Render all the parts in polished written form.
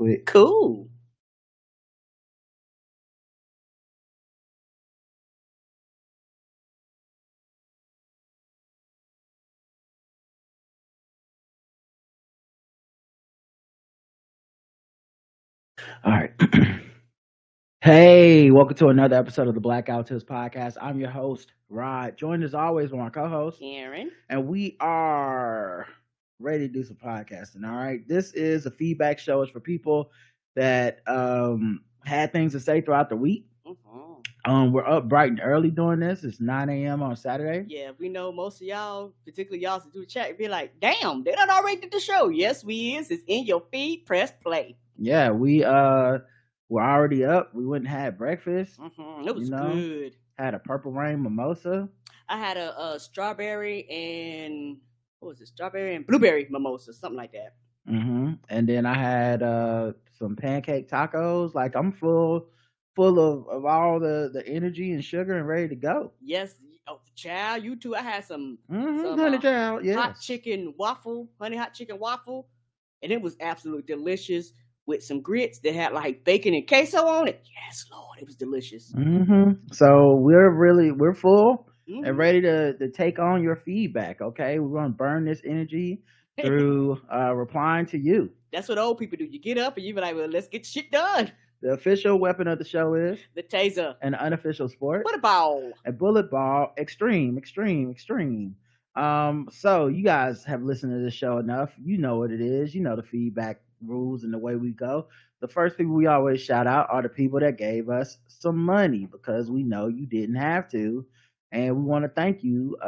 quick. Cool. All right. Hey, welcome to another episode of the Blackout Tips Podcast. I'm your host, Rod. Joined as always with my co-host, Karen. And we are ready to do some podcasting. All right. This is a feedback show. It's for people that had things to say throughout the week. We're up bright and early doing this. It's 9 a.m. on Saturday. Yeah, we know most of y'all, particularly y'all to do the chat, be like, damn, they done already did the show. Yes, we is. It's in your feed. Press play. Yeah, we're already up. We went and had breakfast. It was good. Had a Purple Rain mimosa. I had a strawberry and strawberry and blueberry mimosa, something like that. And then I had some pancake tacos. Like, I'm full of all the energy and sugar and ready to go. Yes. Oh, child, you too. I had some honey child, yes. honey hot chicken waffle, and it was absolutely delicious with some grits that had like bacon and queso on it. Yes, Lord, it was delicious. So we're full and ready to take on your feedback. Okay, we're gonna burn this energy through replying to you. That's what old people do. You get up and you be like, well, let's get shit done. The official weapon of the show is the taser. And the unofficial sport, bullet ball. A bullet ball. Extreme. So you guys have listened to this show enough. You know what it is. You know the feedback rules and the way we go. The first people we always shout out are the people that gave us some money, because we know you didn't have to, and we want to thank you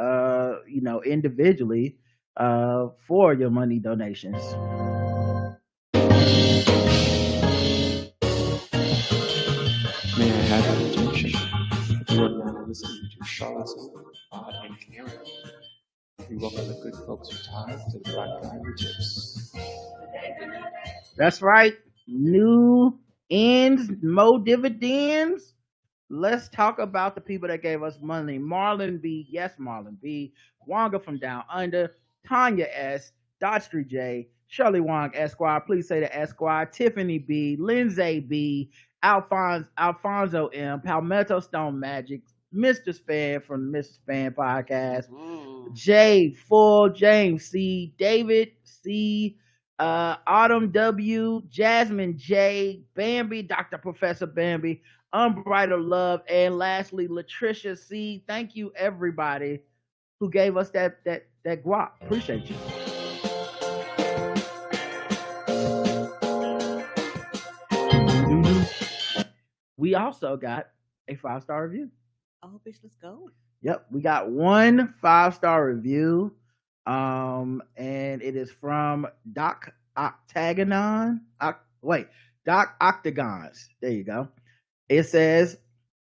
individually for your money donations. May I have your attention? You are now listening to Charlotte and Karen. We welcome the good folks who tied to the Black Guy Tips. That's right. New ends, more dividends. Let's talk about the people that gave us money. Marlon B. Yes, Marlon B. Wonga from Down Under. Tanya S. Dot Street J. Shirley Wong Esquire. Please say the Esquire. Tiffany B. Lindsay B. Alfonso M. Palmetto Stone Magic. Mr. Span from the Mr. Span Podcast. J. Full. James C. David C. Autumn W. Jasmine J. Bambi. Dr. Professor Bambi. Unbridled Love. And lastly, Latricia C. Thank you, everybody who gave us that guap. Appreciate you. We also got a 5-star review. Oh, bitch, let's go. Yep, we got one 5-star review, and it is from Doc Octagons. There you go. It says,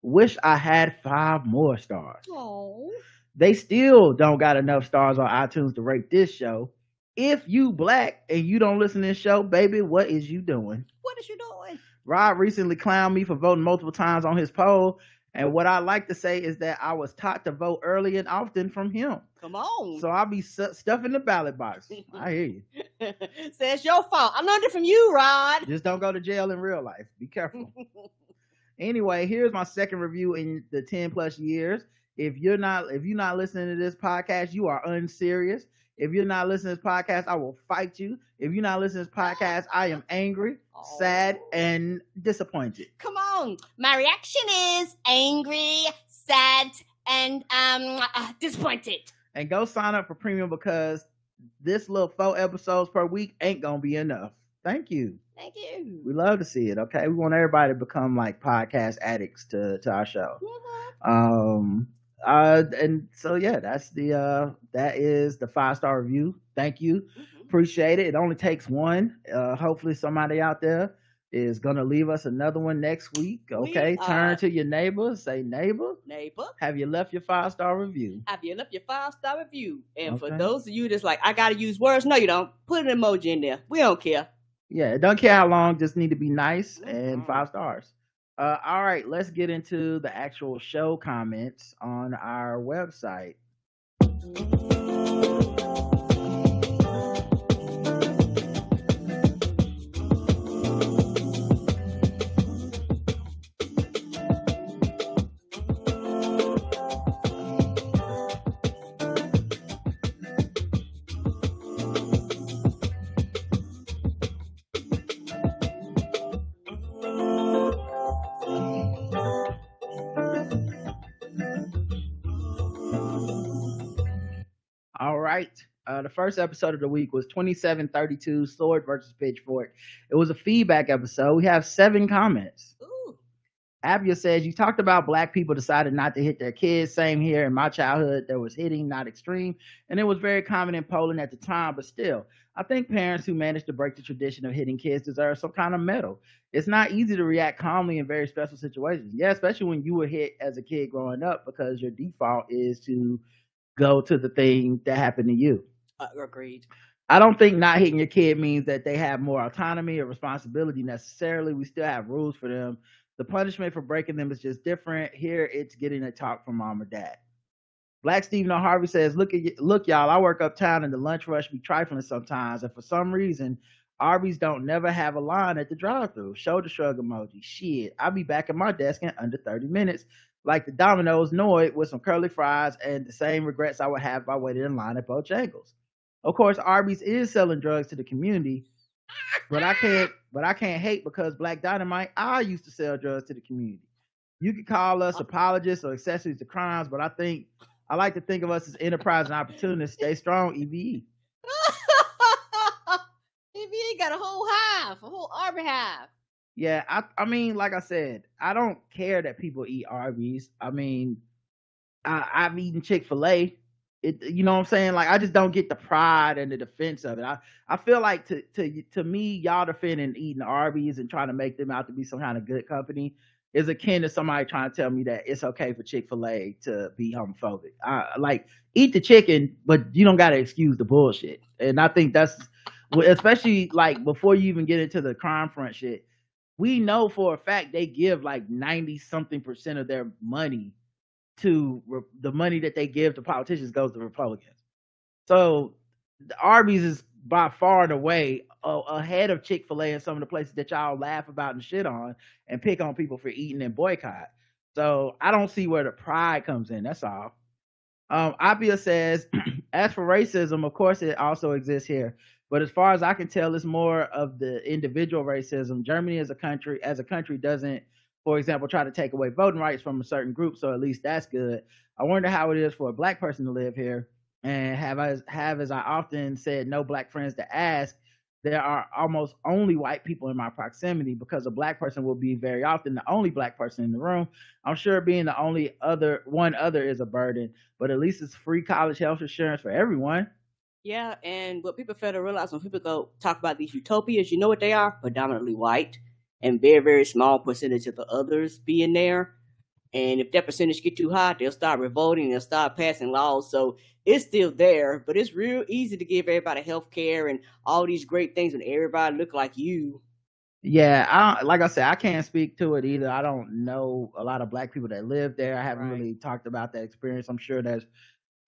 "Wish I had 5 more stars." Oh. They still don't got enough stars on iTunes to rate this show. If you black and you don't listen to this show, baby, what is you doing? What is you doing? Rob recently clowned me for voting multiple times on his poll. And what I like to say is that I was taught to vote early and often from him. Come on. So I'll be stuffing the ballot box. I hear you. Say it's your fault. I learned it from you, Rod. Just don't go to jail in real life. Be careful. Anyway, here's my second review in the 10 plus years. If you're not listening to this podcast, you are unserious. If you're not listening to this podcast, I will fight you. If you're not listening to this podcast, I am angry, sad, and disappointed. Come on. My reaction is angry, sad, and disappointed. And go sign up for premium, because this little 4 episodes per week ain't gonna be enough. Thank you. Thank you. We love to see it. Okay, we want everybody to become like podcast addicts to our show. And so yeah, that is the 5-star review. Thank you. Appreciate it. It only takes one. Hopefully somebody out there is gonna leave us another one next week. Okay, turn to your neighbor, say, neighbor, have you left your 5-star review? And for those of you that's like, I gotta use words, no you don't, put an emoji in there. We don't care. Yeah, don't care how long, just need to be nice and 5 stars. All right, let's get into the actual show comments on our website. All right. The first episode of the week was 2732 Sword versus Pitchfork. It was a feedback episode. We have 7 comments. Ooh. Abia says, you talked about black people decided not to hit their kids. Same here. In my childhood, there was hitting, not extreme. And it was very common in Poland at the time. But still, I think parents who managed to break the tradition of hitting kids deserve some kind of medal. It's not easy to react calmly in very stressful situations. Yeah, especially when you were hit as a kid growing up, because your default is to go to the thing that happened to you. Agreed. I don't think not hitting your kid means that they have more autonomy or responsibility necessarily. We still have rules for them. The punishment for breaking them is just different. Here, it's getting a talk from mom or dad. Black Stephen O. Harvey says, look, y'all, I work uptown and the lunch rush be trifling sometimes. And for some reason, Arby's don't never have a line at the drive-thru. Shoulder shrug emoji. Shit, I'll be back at my desk in under 30 minutes. Like the Domino's Noid with some curly fries and the same regrets I would have if I waited in line at Bojangles. Of course, Arby's is selling drugs to the community, but I can't hate because Black Dynamite, I used to sell drugs to the community. You could call us apologists or accessories to crimes, but I like to think of us as enterprise and opportunists. Stay strong, EVE. EVE got a whole Arby hive. Yeah, I mean, like I said, I don't care that people eat Arby's. I mean, I've eaten Chick-fil-A. You know what I'm saying? Like, I just don't get the pride and the defense of it. I feel like to me, y'all defending eating Arby's and trying to make them out to be some kind of good company is akin to somebody trying to tell me that it's okay for Chick-fil-A to be homophobic. Like, eat the chicken, but you don't got to excuse the bullshit. And I think that's, especially like before you even get into the crime front shit, we know for a fact they give like 90-something% of their money to the money that they give to politicians goes to Republicans. So the Arby's is by far and away ahead of Chick-fil-A and some of the places that y'all laugh about and shit on and pick on people for eating and boycott. So I don't see where the pride comes in. That's all. Apia says, as for racism, of course it also exists here. But as far as I can tell, it's more of the individual racism. Germany as a country doesn't, for example, try to take away voting rights from a certain group. So at least that's good. I wonder how it is for a black person to live here. And have as I often said, no black friends to ask. There are almost only white people in my proximity because a black person will be very often the only black person in the room. I'm sure being the only other is a burden, but at least it's free college health insurance for everyone. Yeah, and what people fail to realize when people go talk about these utopias, you know what they are? Predominantly white, and very, very small percentage of the others being there. And if that percentage get too high, they'll start revolting, they'll start passing laws. So it's still there, but it's real easy to give everybody health care and all these great things when everybody look like you. Yeah, like I said, I can't speak to it either. I don't know a lot of black people that live there. I haven't really talked about that experience. I'm sure there's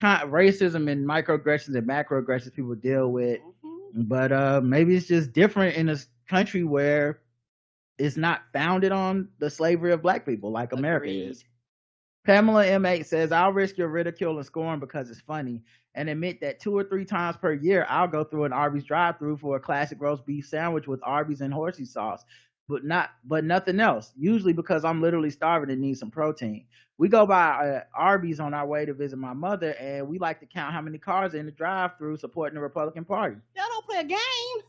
kind of racism and microaggressions and macroaggressions people deal with. Mm-hmm. But maybe it's just different in a country where it's not founded on the slavery of black people like America is. Pamela M8 says, I'll risk your ridicule and scorn because it's funny and admit that 2 or 3 times per year, I'll go through an Arby's drive-thru for a classic roast beef sandwich with Arby's and horsey sauce, but nothing else, usually because I'm literally starving and need some protein. We go by Arby's on our way to visit my mother, and we like to count how many cars are in the drive-thru supporting the Republican Party. Y'all don't play a game.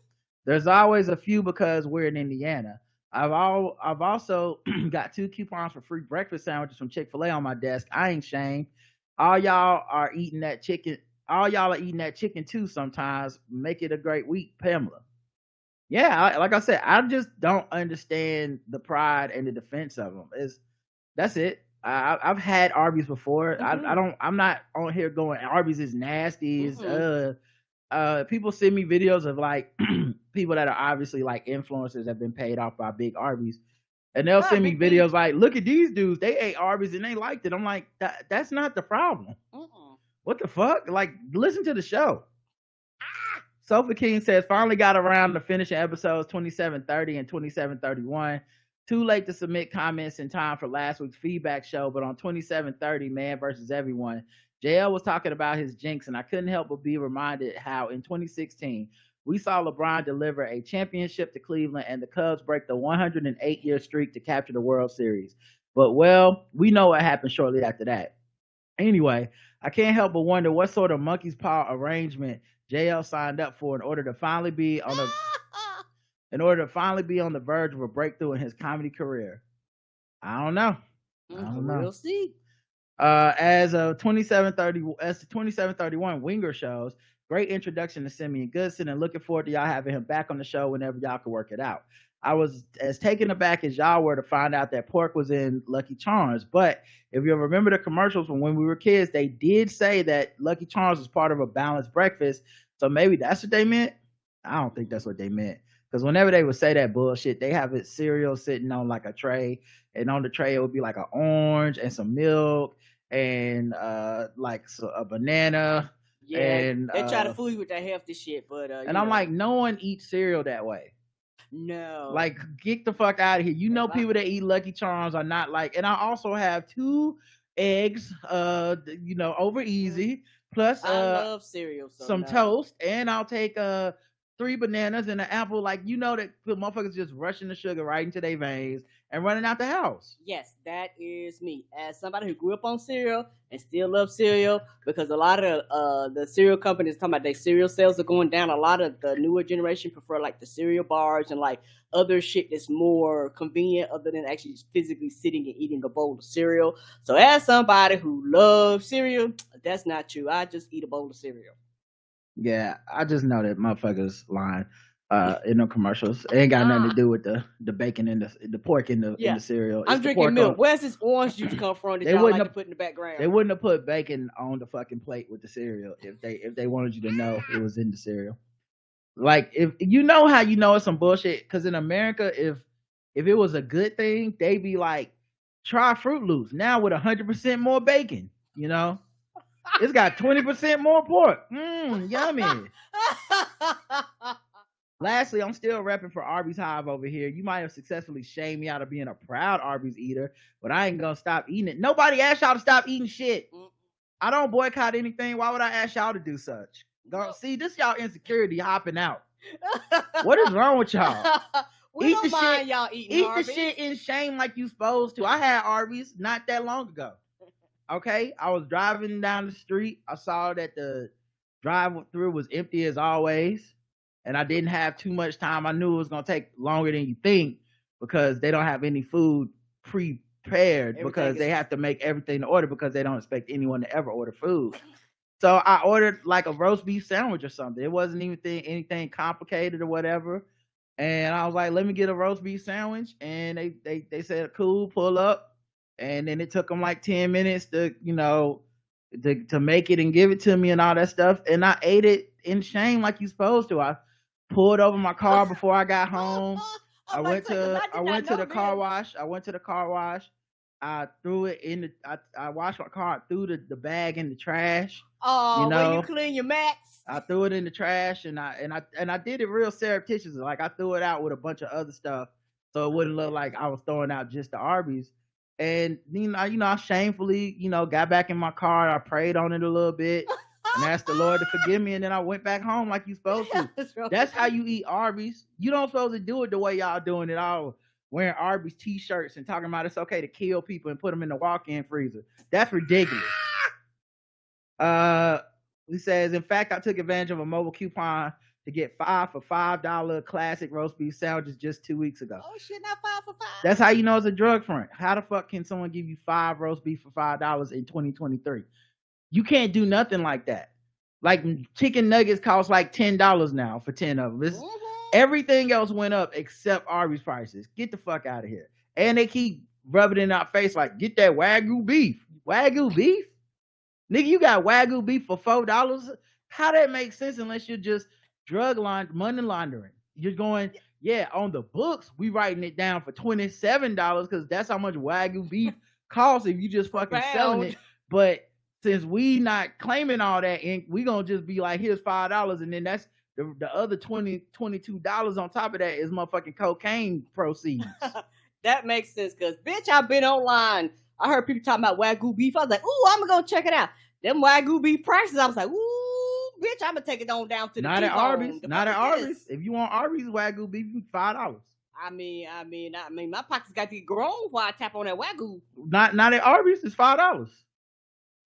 There's always a few because we're in Indiana. I've also got 2 coupons for free breakfast sandwiches from Chick-fil-A on my desk. I ain't shamed. All y'all are eating that chicken too sometimes. Make it a great week, Pamela. Yeah, like I said, I just don't understand the pride and the defense of them. That's it. I've had Arby's before. Mm-hmm. I'm not on here going, Arby's is nasty. Mm-hmm. People send me videos of like people that are obviously like influencers have been paid off by big Arby's, and they'll send me videos like, look at these dudes, they ate Arby's and they liked it. I'm like, that's not the problem. What the fuck? Like, listen to the show. Sophie King says, finally got around to finishing episodes 2730 and 2731. Too late to submit comments in time for last week's feedback show, but on 2730, Man versus Everyone, JL was talking about his jinx, and I couldn't help but be reminded how in 2016, we saw LeBron deliver a championship to Cleveland and the Cubs break the 108-year streak to capture the World Series. But, well, we know what happened shortly after that. Anyway, I can't help but wonder what sort of monkey's paw arrangement JL signed up for in order to finally be on the verge of a breakthrough in his comedy career. I don't know. We'll see. As the 2731 Winger shows, great introduction to Simeon Goodson, and looking forward to y'all having him back on the show whenever y'all can work it out. I was as taken aback as y'all were to find out that pork was in Lucky Charms, but if you remember the commercials from when we were kids, they did say that Lucky Charms was part of a balanced breakfast, so maybe that's what they meant. I don't think that's what they meant, because whenever they would say that bullshit, they have it cereal sitting on like a tray, and on the tray it would be like an orange and some milk and like a banana. Yeah, and they try to fool you with that healthy shit, but and I'm like, no one eats cereal that way. No, like, get the fuck out of here. You know, people that eat Lucky Charms are not like. And I also have 2 eggs, over easy, plus I love cereal, so some toast, and I'll take 3 bananas and an apple. Like, you know that motherfuckers just rushing the sugar right into their veins and running out the house. Yes, that is me. As somebody who grew up on cereal and still loves cereal, because a lot of the cereal companies talking about their cereal sales are going down. A lot of the newer generation prefer like the cereal bars and like other shit that's more convenient other than actually just physically sitting and eating a bowl of cereal. So as somebody who loves cereal, that's not true. I just eat a bowl of cereal. Yeah, I just know that motherfuckers lying in the commercials. It ain't got nothing to do with the bacon and the pork in the cereal. I'm drinking milk. Where's this orange juice come from that y'all like to put in the background? They wouldn't have put bacon on the fucking plate with the cereal if they wanted you to know it was in the cereal. Like, if you know how you know it's some bullshit, because in America, if it was a good thing, they'd be like, try Fruit Loops now with 100% more bacon, you know? It's got 20% more pork. Yummy. Lastly, I'm still repping for Arby's Hive over here. You might have successfully shamed me out of being a proud Arby's eater, but I ain't gonna stop eating it. Nobody asked y'all to stop eating shit. I don't boycott anything. Why would I ask y'all to do such? See, this y'all insecurity hopping out. What is wrong with y'all? We don't mind y'all eating Arby's. Eat the shit in shame like you supposed to. I had Arby's not that long ago. Okay, I was driving down the street. I saw that the drive-through was empty as always, and I didn't have too much time. I knew it was gonna take longer than you think because they don't have any food prepared because they have to make everything to order because they don't expect anyone to ever order food. So I ordered like a roast beef sandwich or something. It wasn't even anything complicated or whatever. And I was like, let me get a roast beef sandwich. And they said, cool, pull up. And then it took them like 10 minutes to make it and give it to me and all that stuff. And I ate it in shame like you're supposed to. I pulled over my car before I got home. I went to the car wash. I threw it in I washed my car, threw the bag in the trash. Oh, when you clean your mats? I threw it in the trash and I did it real surreptitiously. Like, I threw it out with a bunch of other stuff so it wouldn't look like I was throwing out just the Arby's. And I shamefully, got back in my car. I prayed on it a little bit and asked the Lord to forgive me. And then I went back home like you supposed to. That's how you eat Arby's. You don't supposed to do it the way y'all doing it all, wearing Arby's t-shirts and talking about it's okay to kill people and put them in the walk-in freezer. That's ridiculous. He says, in fact, I took advantage of a mobile coupon to get 5 for $5 classic roast beef sandwiches just 2 weeks ago. Oh shit, not 5 for $5. That's how you know it's a drug front. How the fuck can someone give you 5 roast beef for $5 in 2023? You can't do nothing like that. Like, chicken nuggets cost like $10 now for 10 of them. Everything else went up except Arby's prices. Get the fuck out of here. And they keep rubbing it in our face like, get that Wagyu beef. Wagyu beef? Nigga, you got Wagyu beef for $4? How that makes sense unless you're just money laundering. You're going, yeah, on the books, we writing it down for $27 because that's how much Wagyu beef costs if you just fucking selling it. But since we not claiming all that, we gonna just be like, here's $5, and then that's the other $22 on top of that is motherfucking cocaine proceeds. That makes sense because, bitch, I've been online. I heard people talking about Wagyu beef. I was like, ooh, I'm gonna go check it out. Them Wagyu beef prices, I was like, ooh, bitch, I'm gonna take it on down to the Not at Arby's. Not at Arby's. If you want Arby's Wagyu beef, $5. I mean, my pockets got to get grown while I tap on that Wagyu. Not at Arby's. It's $5.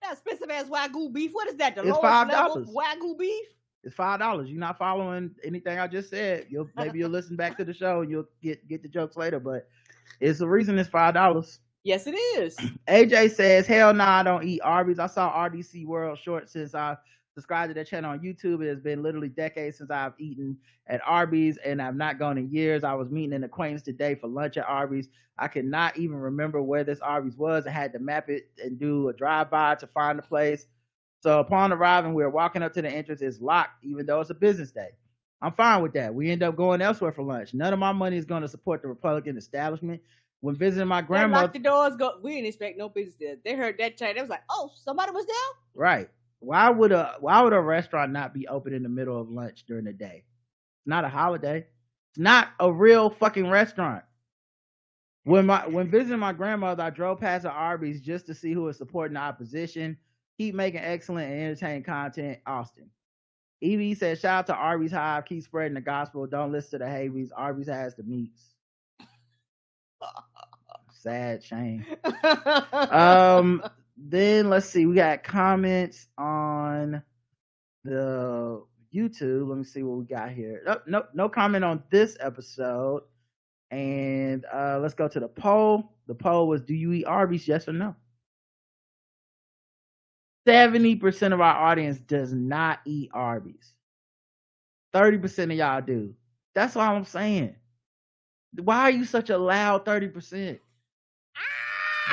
That expensive ass Wagyu beef. What is that? The It's lowest level $5. Wagyu beef? It's $5. You're not following anything I just said. Maybe you'll listen back to the show and you'll get the jokes later, but it's the reason it's $5. Yes, it is. AJ says, hell no, I don't eat Arby's. I saw RDC World short since I subscribed to their channel on YouTube. It has been literally decades since I've eaten at Arby's, and I've not gone in years. I was meeting an acquaintance today for lunch at Arby's. I could not even remember where this Arby's was. I had to map it and do a drive-by to find the place. So upon arriving, we were walking up to the entrance. It's locked, even though it's a business day. I'm fine with that. We end up going elsewhere for lunch. None of my money is going to support the Republican establishment. When visiting my grandmother, locked the doors. We didn't expect no business there. They heard that chat. They was like, "Oh, somebody was there." Right. Why would a restaurant not be open in the middle of lunch during the day? It's not a holiday. It's not a real fucking restaurant. When visiting my grandmother, I drove past the Arby's just to see who was supporting the opposition. Keep making excellent and entertaining content, Austin. Evie says, shout out to Arby's Hive. Keep spreading the gospel. Don't listen to the Havies. Arby's has the meats. Sad shame. Then let's see. We got comments on the YouTube. Let me see what we got here. No comment on this episode. And let's go to the poll. The poll was, do you eat Arby's? Yes or no? 70% of our audience does not eat Arby's. 30% of y'all do. That's all I'm saying. Why are you such a loud 30%?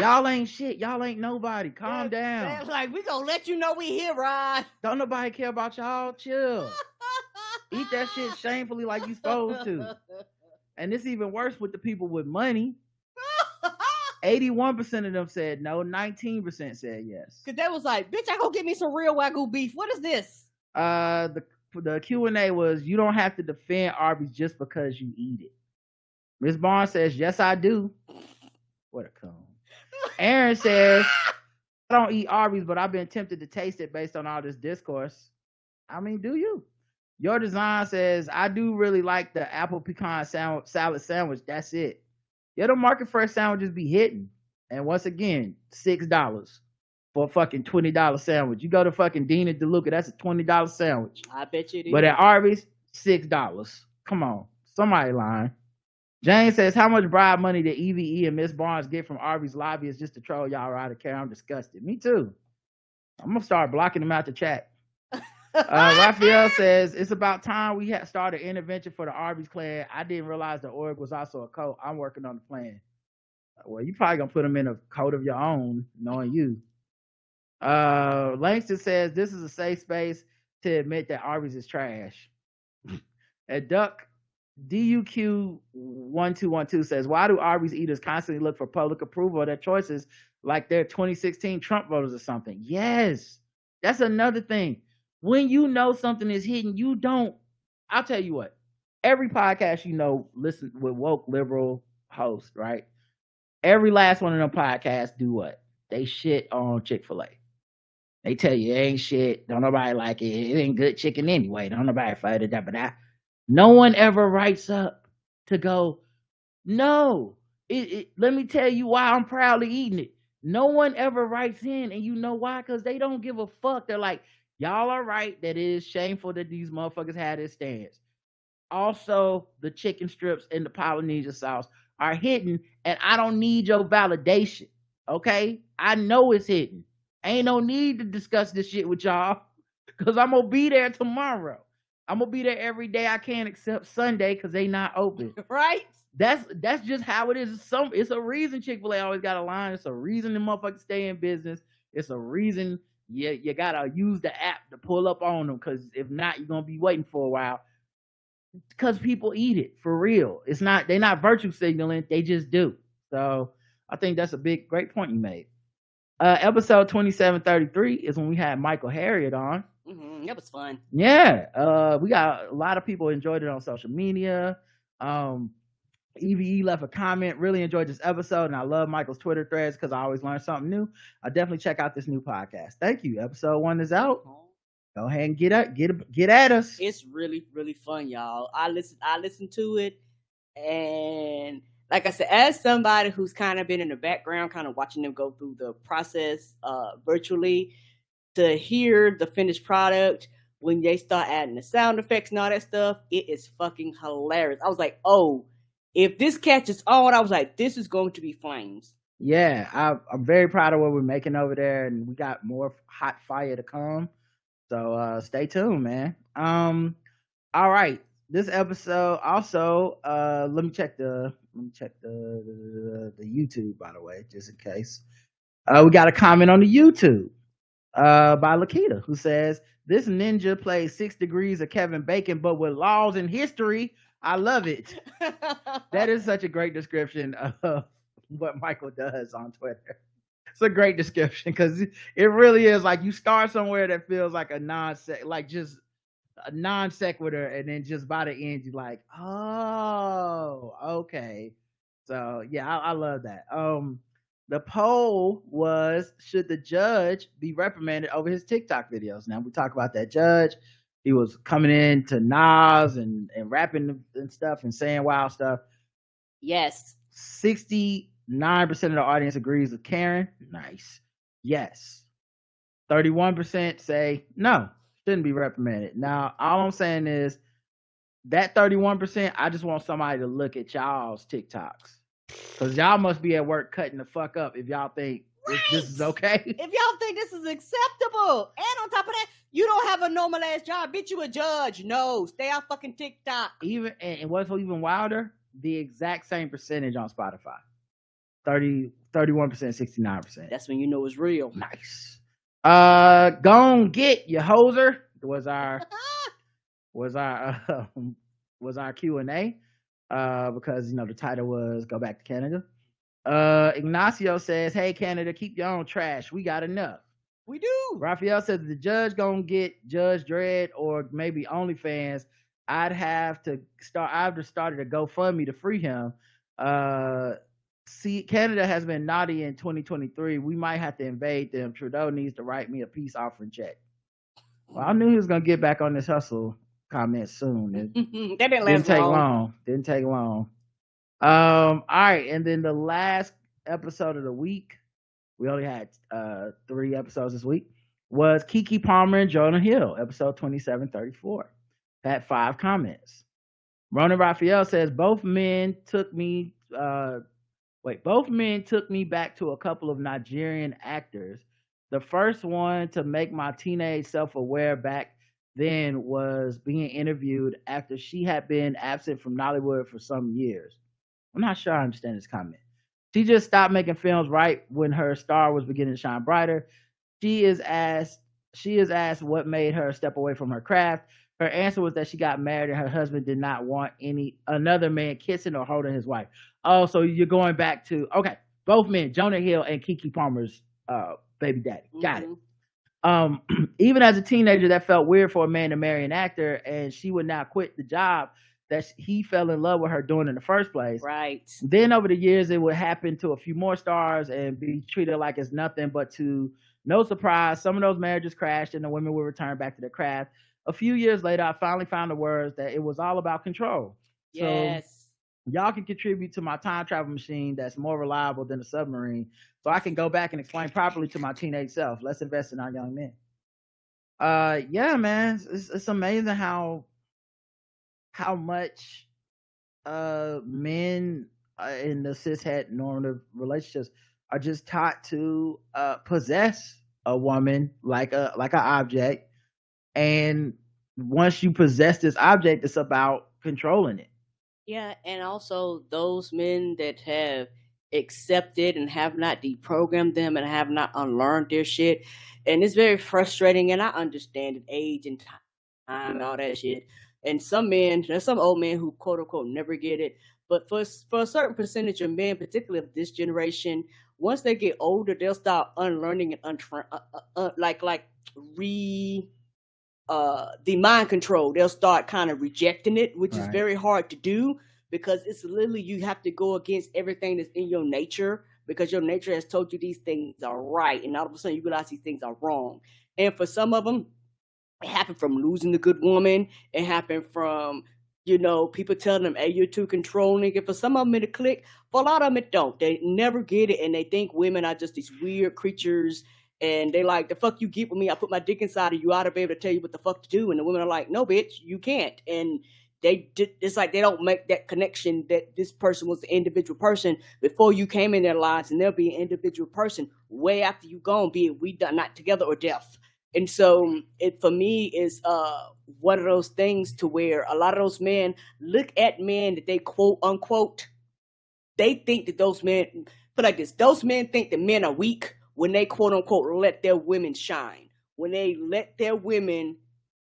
Y'all ain't shit. Y'all ain't nobody. Calm down. That's like, we gonna let you know we here, Rod. Don't nobody care about y'all. Chill. Eat that shit shamefully like you supposed to. And it's even worse with the people with money. 81% of them said no. 19% said yes. Cause they was like, bitch, I go get me some real Wagyu beef. What is this? The Q&A was, you don't have to defend Arby's just because you eat it. Ms. Barnes says, yes, I do. What a cone. Aaron says, I don't eat Arby's, but I've been tempted to taste it based on all this discourse. I mean, do you? Your Design says, I do really like the apple pecan salad sandwich. That's it. Yeah, the market fresh sandwiches be hitting. And once again, $6 for a fucking $20 sandwich. You go to fucking Dean and DeLuca, that's a $20 sandwich. I bet you it is. But at Arby's, $6. Come on. Somebody lying. Jane says, how much bribe money did EVE and Miss Barnes get from Arby's lobbyists just to troll y'all out of care? I'm disgusted. Me too. I'm going to start blocking them out the chat. Raphael says, it's about time we had started an intervention for the Arby's clan. I didn't realize the org was also a cult. I'm working on the plan. Well, you probably going to put them in a code of your own, knowing you. Langston says, this is a safe space to admit that Arby's is trash. And Duck DUQ1212 says, why do Arby's eaters constantly look for public approval of their choices like they're 2016 Trump voters or something? Yes, that's another thing. When you know something is hidden, you don't. I'll tell you what, every podcast listen with woke liberal hosts, right? Every last one of them podcasts do what? They shit on Chick-fil-A. They tell you it ain't shit. Don't nobody like it. It ain't good chicken anyway. Don't nobody fight it. But no one ever writes up to go, no, let me tell you why I'm proudly eating it. No one ever writes in, and you know why? Because they don't give a fuck. They're like, y'all are right that it is shameful that these motherfuckers had this stance. Also, the chicken strips and the Polynesian sauce are hidden, and I don't need your validation, okay? I know it's hidden. Ain't no need to discuss this shit with y'all, because I'm going to be there tomorrow. I'm going to be there every day I can except Sunday because they not open. Right? That's just how it is. It's a reason Chick-fil-A always got a line. It's a reason the motherfuckers stay in business. It's a reason you got to use the app to pull up on them, because if not, you're going to be waiting for a while. Because people eat it, for real. They're not virtue signaling. They just do. So I think that's a great point you made. Episode 2733 is when we had Michael Harriet on. Mm-hmm. That was fun. Yeah. We got a lot of people enjoyed it on social media. EVE left a comment, really enjoyed this episode, and I love Michael's Twitter threads because I always learn something new. I definitely check out this new podcast. Thank you. Episode 1 is out. Go ahead and get at us. It's really, really fun, y'all. I listened to it, and like I said, as somebody who's kind of been in the background, kind of watching them go through the process virtually, to hear the finished product when they start adding the sound effects and all that stuff, it is fucking hilarious. I was like, oh, if this catches on, I was like, this is going to be flames. Yeah, I'm very proud of what we're making over there, and we got more hot fire to come. So stay tuned, man. All right. This episode also, let me check the YouTube, by the way, just in case. We got a comment on the YouTube by Lakita, who says, "This ninja plays 6 Degrees of Kevin Bacon, but with laws and history. I love it." That is such a great description of what Michael does on Twitter. It's a great description because it really is like you start somewhere that feels like just a non sequitur, and then just by the end you're like, oh, okay. So yeah, I love that. The poll was, should the judge be reprimanded over his TikTok videos? Now we talk about that judge. He was coming in to Nas and rapping and stuff and saying wild stuff. Yes. 69% of the audience agrees with Karen. Nice. Yes. 31% say no, shouldn't be reprimanded. Now, all I'm saying is that 31%, I just want somebody to look at y'all's TikToks. Because y'all must be at work cutting the fuck up if y'all think this is okay. If y'all think this is acceptable. And on top of that, you don't have a normal ass job. Bitch, you a judge. No, stay off fucking TikTok. And what's even wilder, the exact same percentage on Spotify. 31%, 69%. That's when you know it's real. Nice. Gon' get your hoser was our Q&A. Because the title was Go Back to Canada. Ignacio says, "Hey Canada, keep your own trash. We got enough." We do. Raphael says, "The judge gonna get Judge Dredd or maybe OnlyFans. I'd have started a GoFundMe to free him. See, Canada has been naughty in 2023. We might have to invade them. Trudeau needs to write me a peace offering check." Well, I knew he was gonna get back on this hustle comment soon. That didn't take long. Didn't take long. All right, and then the last episode of the week, we only had 3 episodes this week, was Keke Palmer and Jonah Hill, episode 2734. Had 5 comments. Ronan Raphael says, both men took me back to a couple of Nigerian actors. The first one to make my teenage self-aware back then was being interviewed after she had been absent from Nollywood for some years. I'm not sure I understand this comment. She just stopped making films right when her star was beginning to shine brighter. She is asked what made her step away from her craft. Her answer was that she got married and her husband did not want another man kissing or holding his wife. Oh, so you're going back to, okay, both men, Jonah Hill and Keke Palmer's baby daddy. Got it. Even as a teenager, that felt weird for a man to marry an actor, and she would now quit the job that he fell in love with her doing in the first place. Right. Then over the years, it would happen to a few more stars and be treated like it's nothing, but to no surprise, some of those marriages crashed and the women would return back to their craft. A few years later, I finally found the words that it was all about control. Yes. So y'all can contribute to my time travel machine that's more reliable than a submarine, so I can go back and explain properly to my teenage self. Let's invest in our young men. Yeah, man, it's amazing how much men in the cishet normative relationships are just taught to possess a woman like an object, and once you possess this object, it's about controlling it. Yeah, and also those men that have accepted and have not deprogrammed them and have not unlearned their shit. And it's very frustrating, and I understand it, age and time and all that shit. And some men, there's some old men who quote unquote never get it. But for a certain percentage of men, particularly of this generation, once they get older, they'll start unlearning and the mind control. They'll start kind of rejecting it, which is very hard to do, because it's literally, you have to go against everything that's in your nature, because your nature has told you these things are right, and all of a sudden you realize these things are wrong. And for some of them, it happened from losing a good woman. It happened from You know, people telling them, hey, you're too controlling. And for some of them it click, for a lot of them it don't. They never get it, and they think women are just these weird creatures, and they like, the fuck you get with me, I put my dick inside of you, I ought to be able to tell you what the fuck to do. And the women are like, no, bitch, you can't. And it's like they don't make that connection that this person was an individual person before you came in their lives, and they'll be an individual person way after you gone, be it we done not together or death. And so it, for me, is one of those things to where a lot of those men look at men that they quote unquote, they think that those men, put like this, those men think that men are weak when they quote unquote let their women shine, when they let their women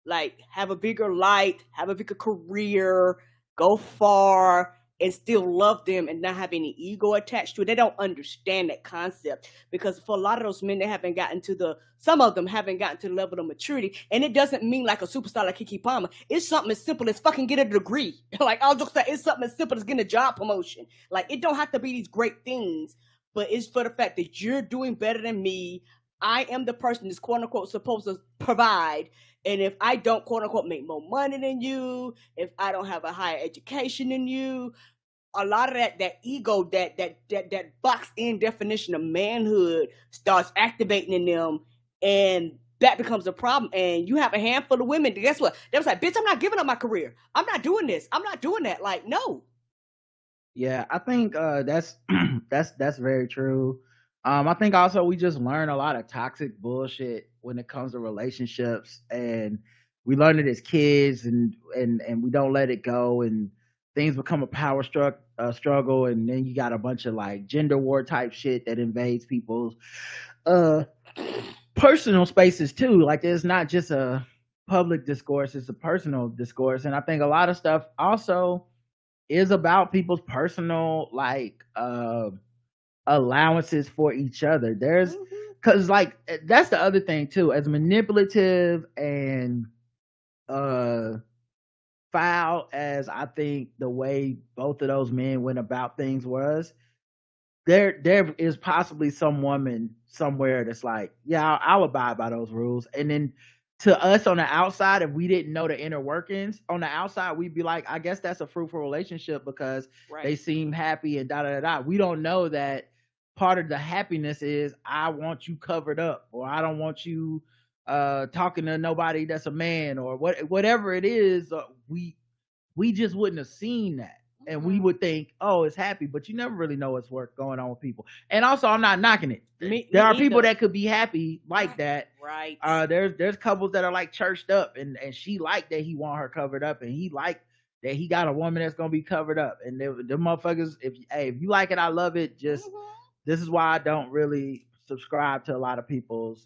like have a bigger light, have a bigger career, go far, and still love them and not have any ego attached to it. They don't understand that concept, because for a lot of those men, they haven't gotten to the, some of them haven't gotten to the level of maturity. And it doesn't mean like a superstar like Keke Palmer. It's something as simple as fucking get a degree. Like, I'll just say it's something as simple as getting a job promotion. Like, it don't have to be these great things, but it's for the fact that you're doing better than me. I am the person that's quote unquote supposed to provide. And if I don't, quote unquote, make more money than you, if I don't have a higher education than you, a lot of that ego, that boxed in definition of manhood starts activating in them, and that becomes a problem. And you have a handful of women, guess what? They was like, bitch, I'm not giving up my career. I'm not doing this. I'm not doing that. Like, no. Yeah, I think that's that's very true. I think also we just learn a lot of toxic bullshit when it comes to relationships, and we learn it as kids, and we don't let it go, and things become a power struggle, and then you got a bunch of like gender war type shit that invades people's personal spaces too. Like, it's not just a public discourse, it's a personal discourse, and I think a lot of stuff also is about people's personal like allowances for each other. There's because like that's the other thing too, as manipulative and foul as I think the way both of those men went about things was, there is possibly some woman somewhere that's like, yeah, I'll abide by those rules. And then to us on the outside, if we didn't know the inner workings on the outside, we'd be like, I guess that's a fruitful relationship because they seem happy and da da da. We don't know that part of the happiness is I want you covered up, or I don't want you talking to nobody that's a man, or whatever it is. We just wouldn't have seen that, and we would think, oh, it's happy, but you never really know what's going on with people. And also, I'm not knocking it. There are people that could be happy like that. Right. There's couples that are like churched up, and she liked that he want her covered up, and he liked that he got a woman that's gonna be covered up. And the motherfuckers, if you like it, I love it. Just this is why I don't really subscribe to a lot of people's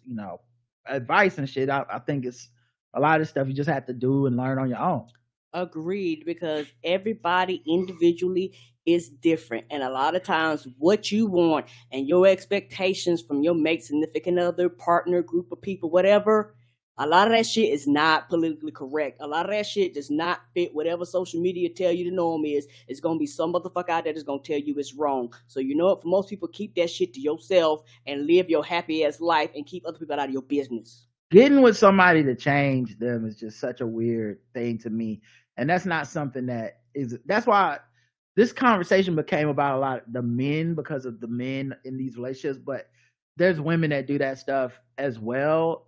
advice and shit. I think it's a lot of stuff you just have to do and learn on your own. Agreed, because everybody individually is different, and a lot of times what you want and your expectations from your mate, significant other, partner, group of people, whatever, a lot of that shit is not politically correct. A lot of that shit does not fit whatever social media tell you the norm is. It's gonna be some motherfucker out there that's gonna tell you it's wrong. So you know what? For most people, keep that shit to yourself and live your happy ass life and keep other people out of your business. Getting with somebody to change them is just such a weird thing to me. And that's not something that's why this conversation became about a lot of the men, because of the men in these relationships, but there's women that do that stuff as well.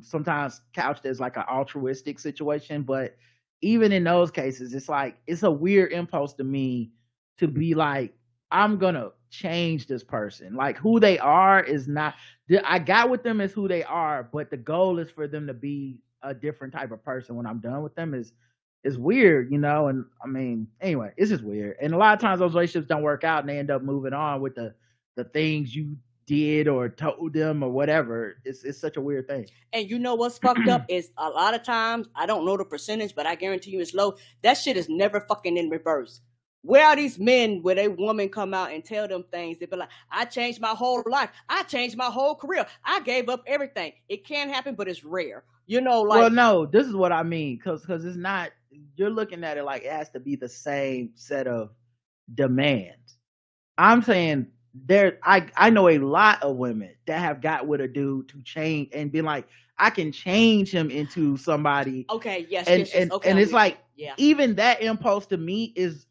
Sometimes couched as like an altruistic situation, but even in those cases, it's like, it's a weird impulse to me to be like, I'm gonna change this person. Like, who they are is not, I got with them as who they are, but the goal is for them to be a different type of person when I'm done with them is weird, and I mean, anyway, it's just weird. And a lot of times those relationships don't work out and they end up moving on with the things you did or told them or whatever. It's such a weird thing. And you know what's fucked up is a lot of times, I don't know the percentage, but I guarantee you it's low. That shit is never fucking in reverse. Where are these men where a woman come out and tell them things? They be like, I changed my whole life. I changed my whole career. I gave up everything. It can happen, but it's rare. Well, no, this is what I mean. Because it's not, you're looking at it like it has to be the same set of demands. I'm saying I know a lot of women that have got with a dude to change and been like, I can change him into somebody. Okay, yes, and yes, yes. and, Okay, and I'm it's with like, you. Yeah, even that impulse to me is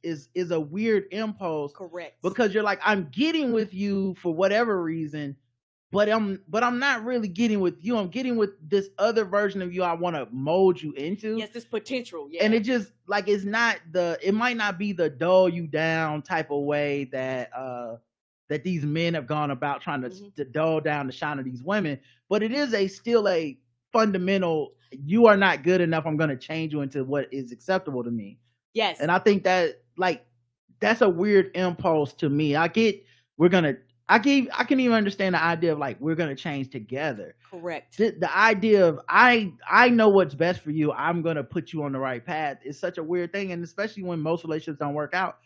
a weird impulse, correct. because you're like, I'm getting with you for whatever reason, but I'm not really getting with you. I'm getting with this other version of you I want to mold you into. Yes, this potential. Yeah, And it just like, it's not it might not be the dull you down type of way that that these men have gone about trying to dull down the shine of these women, but it is still a fundamental, you are not good enough, I'm going to change you into what is acceptable to me. Yes. And I think that, like, that's a weird impulse to me. I can even understand the idea of like, we're going to change together. Correct. The idea of I know what's best for you, I'm going to put you on the right path, is such a weird thing. And especially when most relationships don't work out,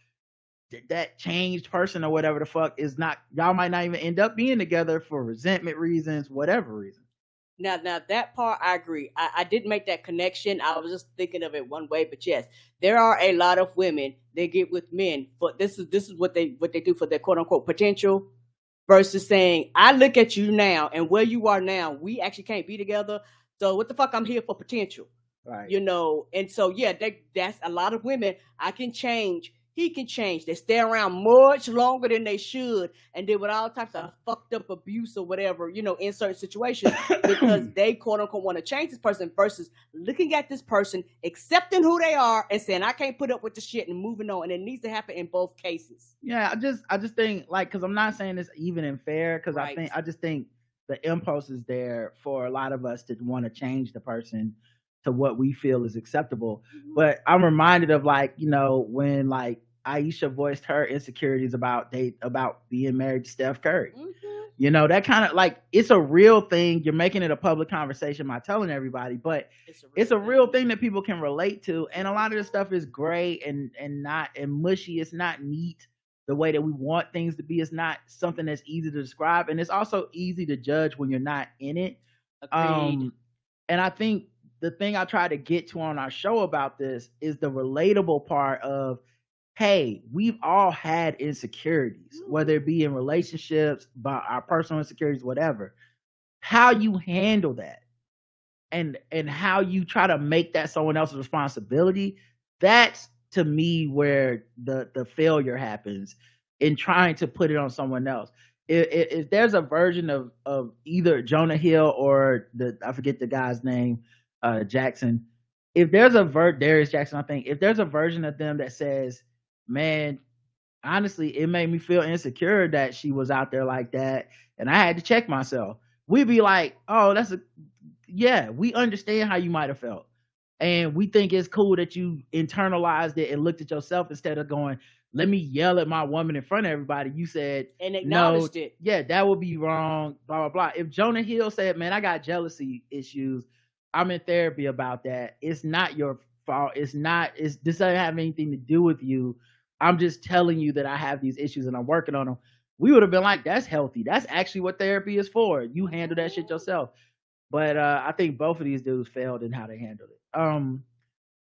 that changed person or whatever the fuck is not, y'all might not even end up being together for resentment reasons, whatever reason. Now that part I agree. I didn't make that connection. I was just thinking of it one way, but yes, there are a lot of women that get with men, but this is what they do for their quote unquote potential, versus saying, I look at you now and where you are now, we actually can't be together. So what the fuck, I'm here for potential. Right. You know, and so yeah, that's a lot of women. I can change. He can change. They stay around much longer than they should, and deal with all types of fucked up abuse or whatever, you know, in certain situations, because they quote unquote want to change this person, versus looking at this person, accepting who they are, and saying, I can't put up with the shit, and moving on. And it needs to happen in both cases. Yeah, I just think, like, because I'm not saying this even and fair, because Right. I just think the impulse is there for a lot of us to want to change the person to what we feel is acceptable. Mm-hmm. But I'm reminded of, like, you know, when like Aisha voiced her insecurities about being married to Steph Curry. Mm-hmm. You know, that kind of, like, it's a real thing. You're making it a public conversation by telling everybody, but it's a real thing that people can relate to. And a lot of this stuff is great and mushy. It's not neat the way that we want things to be. It's not something that's easy to describe, and it's also easy to judge when you're not in it. Agreed. And I think the thing I try to get to on our show about this is the relatable part of, hey, we've all had insecurities, whether it be in relationships, about our personal insecurities, whatever. How you handle that and how you try to make that someone else's responsibility, that's, to me, where the failure happens, in trying to put it on someone else. If there's a version of either Jonah Hill or I forget the guy's name, Jackson, if there's Darius Jackson, I think, if there's a version of them that says, man, honestly, it made me feel insecure that she was out there like that, and I had to check myself, we'd be like, oh, yeah, we understand how you might have felt. And we think it's cool that you internalized it and looked at yourself instead of going, let me yell at my woman in front of everybody. You said, and acknowledged it. Yeah, that would be wrong, blah, blah, blah. If Jonah Hill said, man, I got jealousy issues, I'm in therapy about that, it's not your fault. This doesn't have anything to do with you. I'm just telling you that I have these issues and I'm working on them. We would have been like, that's healthy. That's actually what therapy is for. You handle that shit yourself. But I think both of these dudes failed in how they handled it.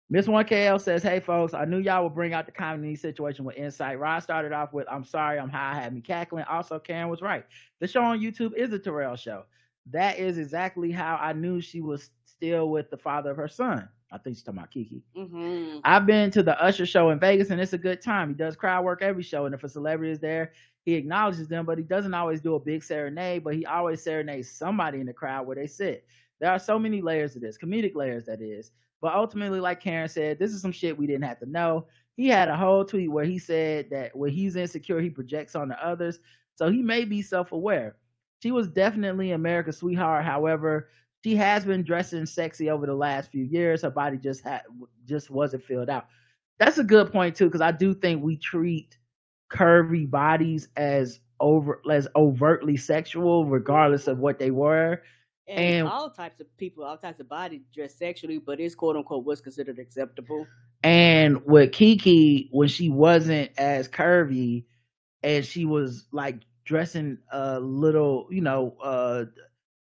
Miss 1KL says, hey folks, I knew y'all would bring out the comedy situation with insight. Rod started off with, I'm sorry, I'm high, had me cackling. Also, Karen was right. The show on YouTube is a Terrell show. That is exactly how I knew she was still with the father of her son. I think she's talking about Kiki. Mm-hmm. I've been to the Usher show in Vegas, and it's a good time. He does crowd work every show, and if a celebrity is there, he acknowledges them, but he doesn't always do a big serenade, but he always serenades somebody in the crowd where they sit. There are so many layers to this, comedic layers, that is. But ultimately, like Karen said, this is some shit we didn't have to know. He had a whole tweet where he said that when he's insecure, he projects on the others. So he may be self-aware. She was definitely America's sweetheart. However, she has been dressing sexy over the last few years. Her body just wasn't filled out. That's a good point too, because I do think we treat curvy bodies as overtly sexual, regardless of what they were. And all types of people, all types of bodies dress sexually, but it's quote unquote what's considered acceptable. And with Kiki, when she wasn't as curvy and she was like dressing a little,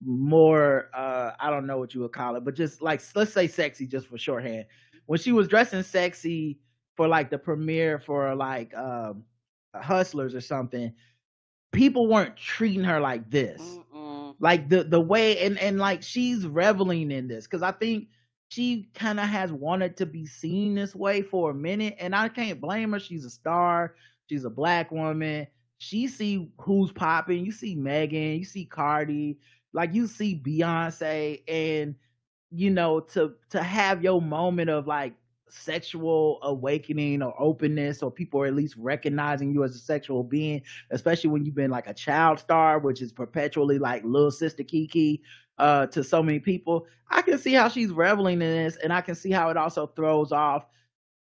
more, I don't know what you would call it, but just like, let's say sexy just for shorthand. When she was dressing sexy for like the premiere for like Hustlers or something, people weren't treating her like this. Like the way and like she's reveling in this because I think she kind of has wanted to be seen this way for a minute, and I can't blame her. She's a star. She's a black woman. She see who's popping. You see Megan. You see Cardi. Like you see Beyonce, and you know to have your moment of like sexual awakening or openness, or people are at least recognizing you as a sexual being, especially when you've been like a child star, which is perpetually like little sister Kiki to so many people. I can see how she's reveling in this, and I can see how it also throws off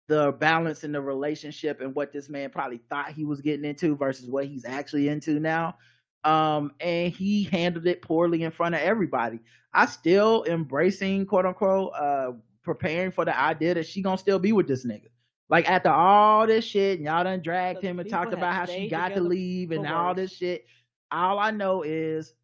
the balance in the relationship and what this man probably thought he was getting into versus what he's actually into now. And he handled it poorly in front of everybody. I still embracing, quote unquote, preparing for the idea that she gonna still be with this nigga. Like after all this shit, and y'all done dragged him and talked about how she got to leave and all this shit. All I know is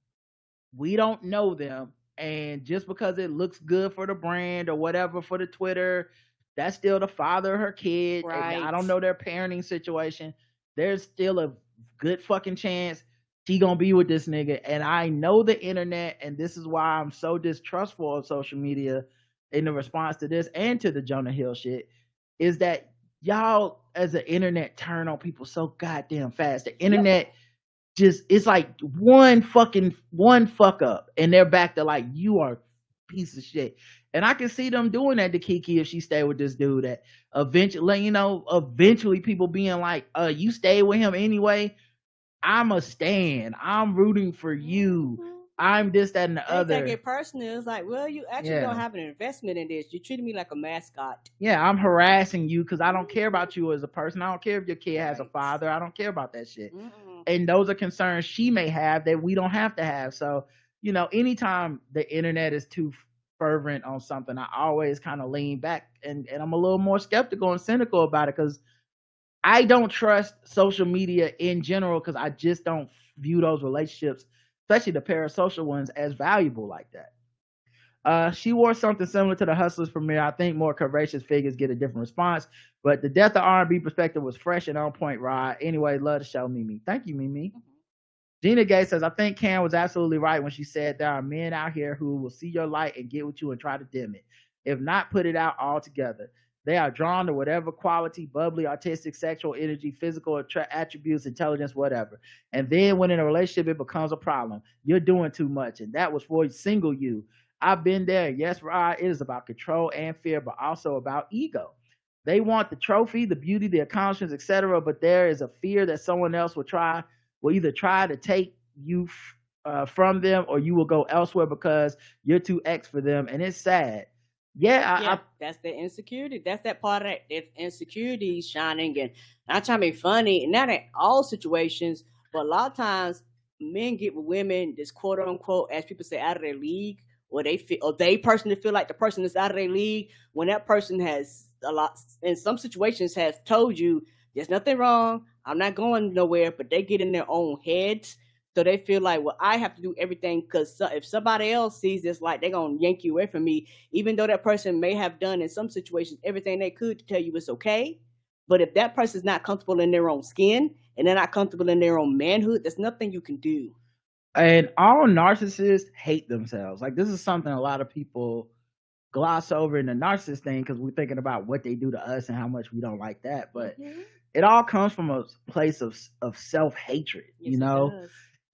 we don't know them, and just because it looks good for the brand or whatever for the Twitter, that's still the father of her kid. Right. And I don't know their parenting situation. There's still a good fucking chance she gonna be with this nigga. And I know the internet, and this is why I'm so distrustful of social media in the response to this and to the Jonah Hill shit, is that y'all as an internet turn on people so goddamn fast. The internet just, it's like one fuck up and they're back to like, you are a piece of shit. And I can see them doing that to Kiki if she stayed with this dude, that eventually people being like, you stay with him anyway, I'm a stan, I'm rooting for you, I'm this, that, and the other. Take it personally. It's like, well, you actually don't have an investment in this. You treated me like a mascot. Yeah, I'm harassing you because I don't care about you as a person. I don't care if your kid has a father. I don't care about that shit. And those are concerns she may have that we don't have to have. So, you know, anytime the internet is too fervent on something, I always kind of lean back and I'm a little more skeptical and cynical about it because I don't trust social media in general because I just don't view those relationships, especially the parasocial ones, as valuable like that. She wore something similar to the Hustlers premiere. I think more curvaceous figures get a different response, but the Death of R&B perspective was fresh and on point, Rod. Anyway, love the show, Mimi. Thank you, Mimi. Gina Gay says, I think Cam was absolutely right when she said there are men out here who will see your light and get with you and try to dim it. If not, put it out altogether. They are drawn to whatever quality, bubbly, artistic, sexual energy, physical attributes, intelligence, whatever. And then when in a relationship, it becomes a problem. You're doing too much. And that was for single you. I've been there. Yes, Rod, it is about control and fear, but also about ego. They want the trophy, the beauty, the accomplishments, etc. But there is a fear that someone else will either try to take you from them, or you will go elsewhere because you're too X for them. And it's sad. Yeah, that's the insecurity. That's that part of that insecurity shining, and not trying to be funny. And not in all situations, but a lot of times men get with women that's quote unquote, as people say, out of their league, or they personally feel like the person is out of their league when that person has a lot, in some situations, has told you there's nothing wrong, I'm not going nowhere, but they get in their own heads. So they feel like, well, I have to do everything because if somebody else sees this, like they're going to yank you away from me, even though that person may have done in some situations everything they could to tell you it's okay. But if that person's not comfortable in their own skin and they're not comfortable in their own manhood, there's nothing you can do. And all narcissists hate themselves. Like this is something a lot of people gloss over in the narcissist thing because we're thinking about what they do to us and how much we don't like that. But it all comes from a place of self-hatred, Yes, you know?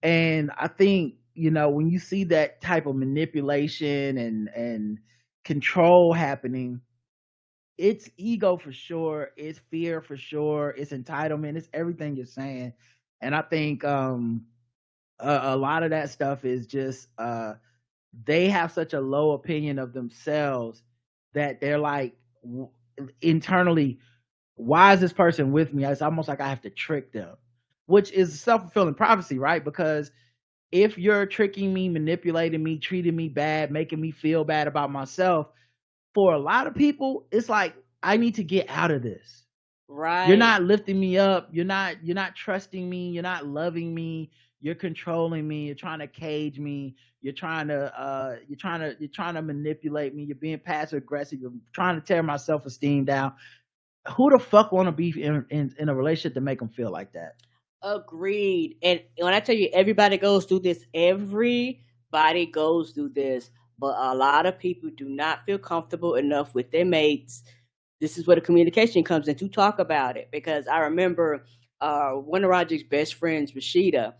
And I think, you know, when you see that type of manipulation and control happening, it's ego for sure, it's fear for sure, it's entitlement, it's everything you're saying. And I think a lot of that stuff is just they have such a low opinion of themselves that they're like internally, why is this person with me? It's almost like I have to trick them, which is a self-fulfilling prophecy, right? Because if you're tricking me, manipulating me, treating me bad, making me feel bad about myself, for a lot of people, it's like, I need to get out of this. Right. You're not lifting me up. You're not trusting me. You're not loving me. You're controlling me. You're trying to cage me. You're trying to manipulate me. You're being passive aggressive. You're trying to tear my self-esteem down. Who the fuck want to be in a relationship to make them feel like that? Agreed. And when I tell you everybody goes through this, everybody goes through this. But a lot of people do not feel comfortable enough with their mates. This is where the communication comes in to talk about it. Because I remember one of Roger's best friends, Rashida,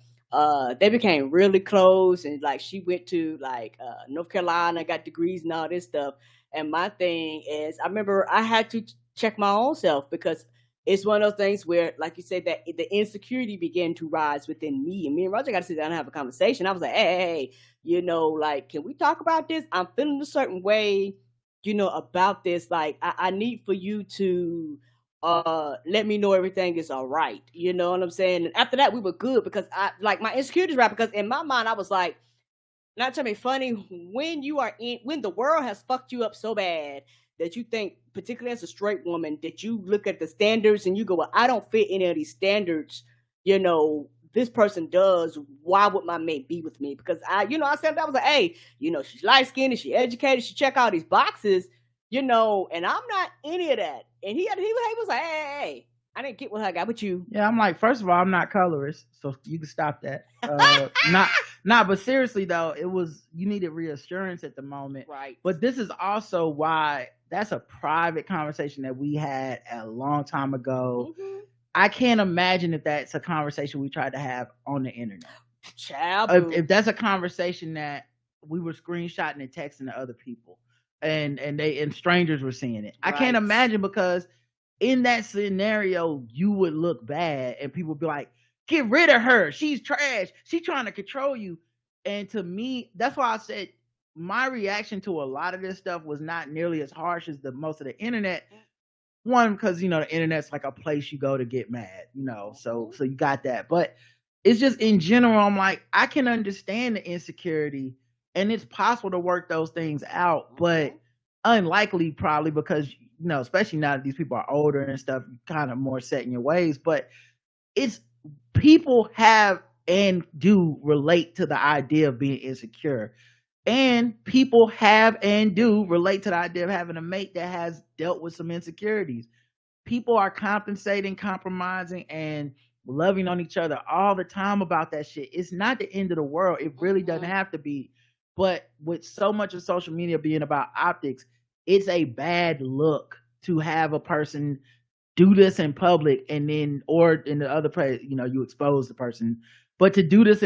they became really close, and like she went to like North Carolina, got degrees and all this stuff. And my thing is, I remember I had to check my own self because it's one of those things where, like you said, that the insecurity began to rise within me. And me and Roger got to sit down and have a conversation. I was like, hey, you know, like, can we talk about this? I'm feeling a certain way, you know, about this. Like, I need for you to let me know everything is all right. You know what I'm saying? And after that, we were good because I like my insecurities right, because in my mind, I was like, not to be funny, when the world has fucked you up so bad that you think, particularly as a straight woman, that you look at the standards and you go, well, I don't fit any of these standards, you know, this person does, why would my mate be with me? Because I said, I was like, hey, you know, she's light-skinned, she educated, she check all these boxes, you know, and I'm not any of that. And he was like, hey, I didn't get what I got with you. Yeah, I'm like, first of all, I'm not colorist, so you can stop that. But seriously though, you needed reassurance at the moment. Right. But this is also why that's a private conversation that we had a long time ago. Mm-hmm. I can't imagine if that's a conversation we tried to have on the internet. Child. If that's a conversation that we were screenshotting and texting to other people and strangers were seeing it. Right. I can't imagine, because in that scenario, you would look bad and people would be like, get rid of her. She's trash. She's trying to control you. And to me, that's why I said my reaction to a lot of this stuff was not nearly as harsh as most of the internet. One, because, you know, the internet's like a place you go to get mad, you know, so you got that. But it's just in general, I'm like, I can understand the insecurity and it's possible to work those things out, but unlikely probably because, you know, especially now that these people are older and stuff, kind of more set in your ways. But it's people have and do relate to the idea of being insecure. And people have and do relate to the idea of having a mate that has dealt with some insecurities. People are compensating, compromising, and loving on each other all the time about that shit. It's not the end of the world. It really doesn't have to be. But with so much of social media being about optics, it's a bad look to have a person do this in public and then, or in the other place, you know, you expose the person. But to do this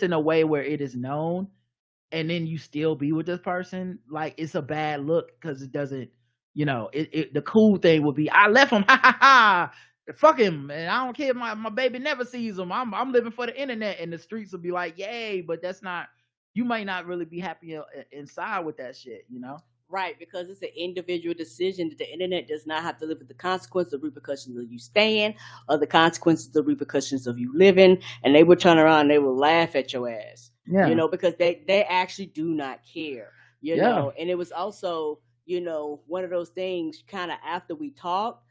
in a way where it is known, and then you still be with this person, like, it's a bad look because it doesn't, you know, the cool thing would be, I left him, ha ha ha, fuck him, and I don't care, my baby never sees him, I'm living for the internet, and the streets will be like, yay, but that's not, you might not really be happy inside with that shit, you know? Right, because it's an individual decision that the internet does not have to live with the consequences or repercussions of you staying or the consequences or repercussions of you living, and they will turn around and they will laugh at your ass. Yeah. You know, because they actually do not care, you know. And it was also, you know, one of those things kind of after we talked,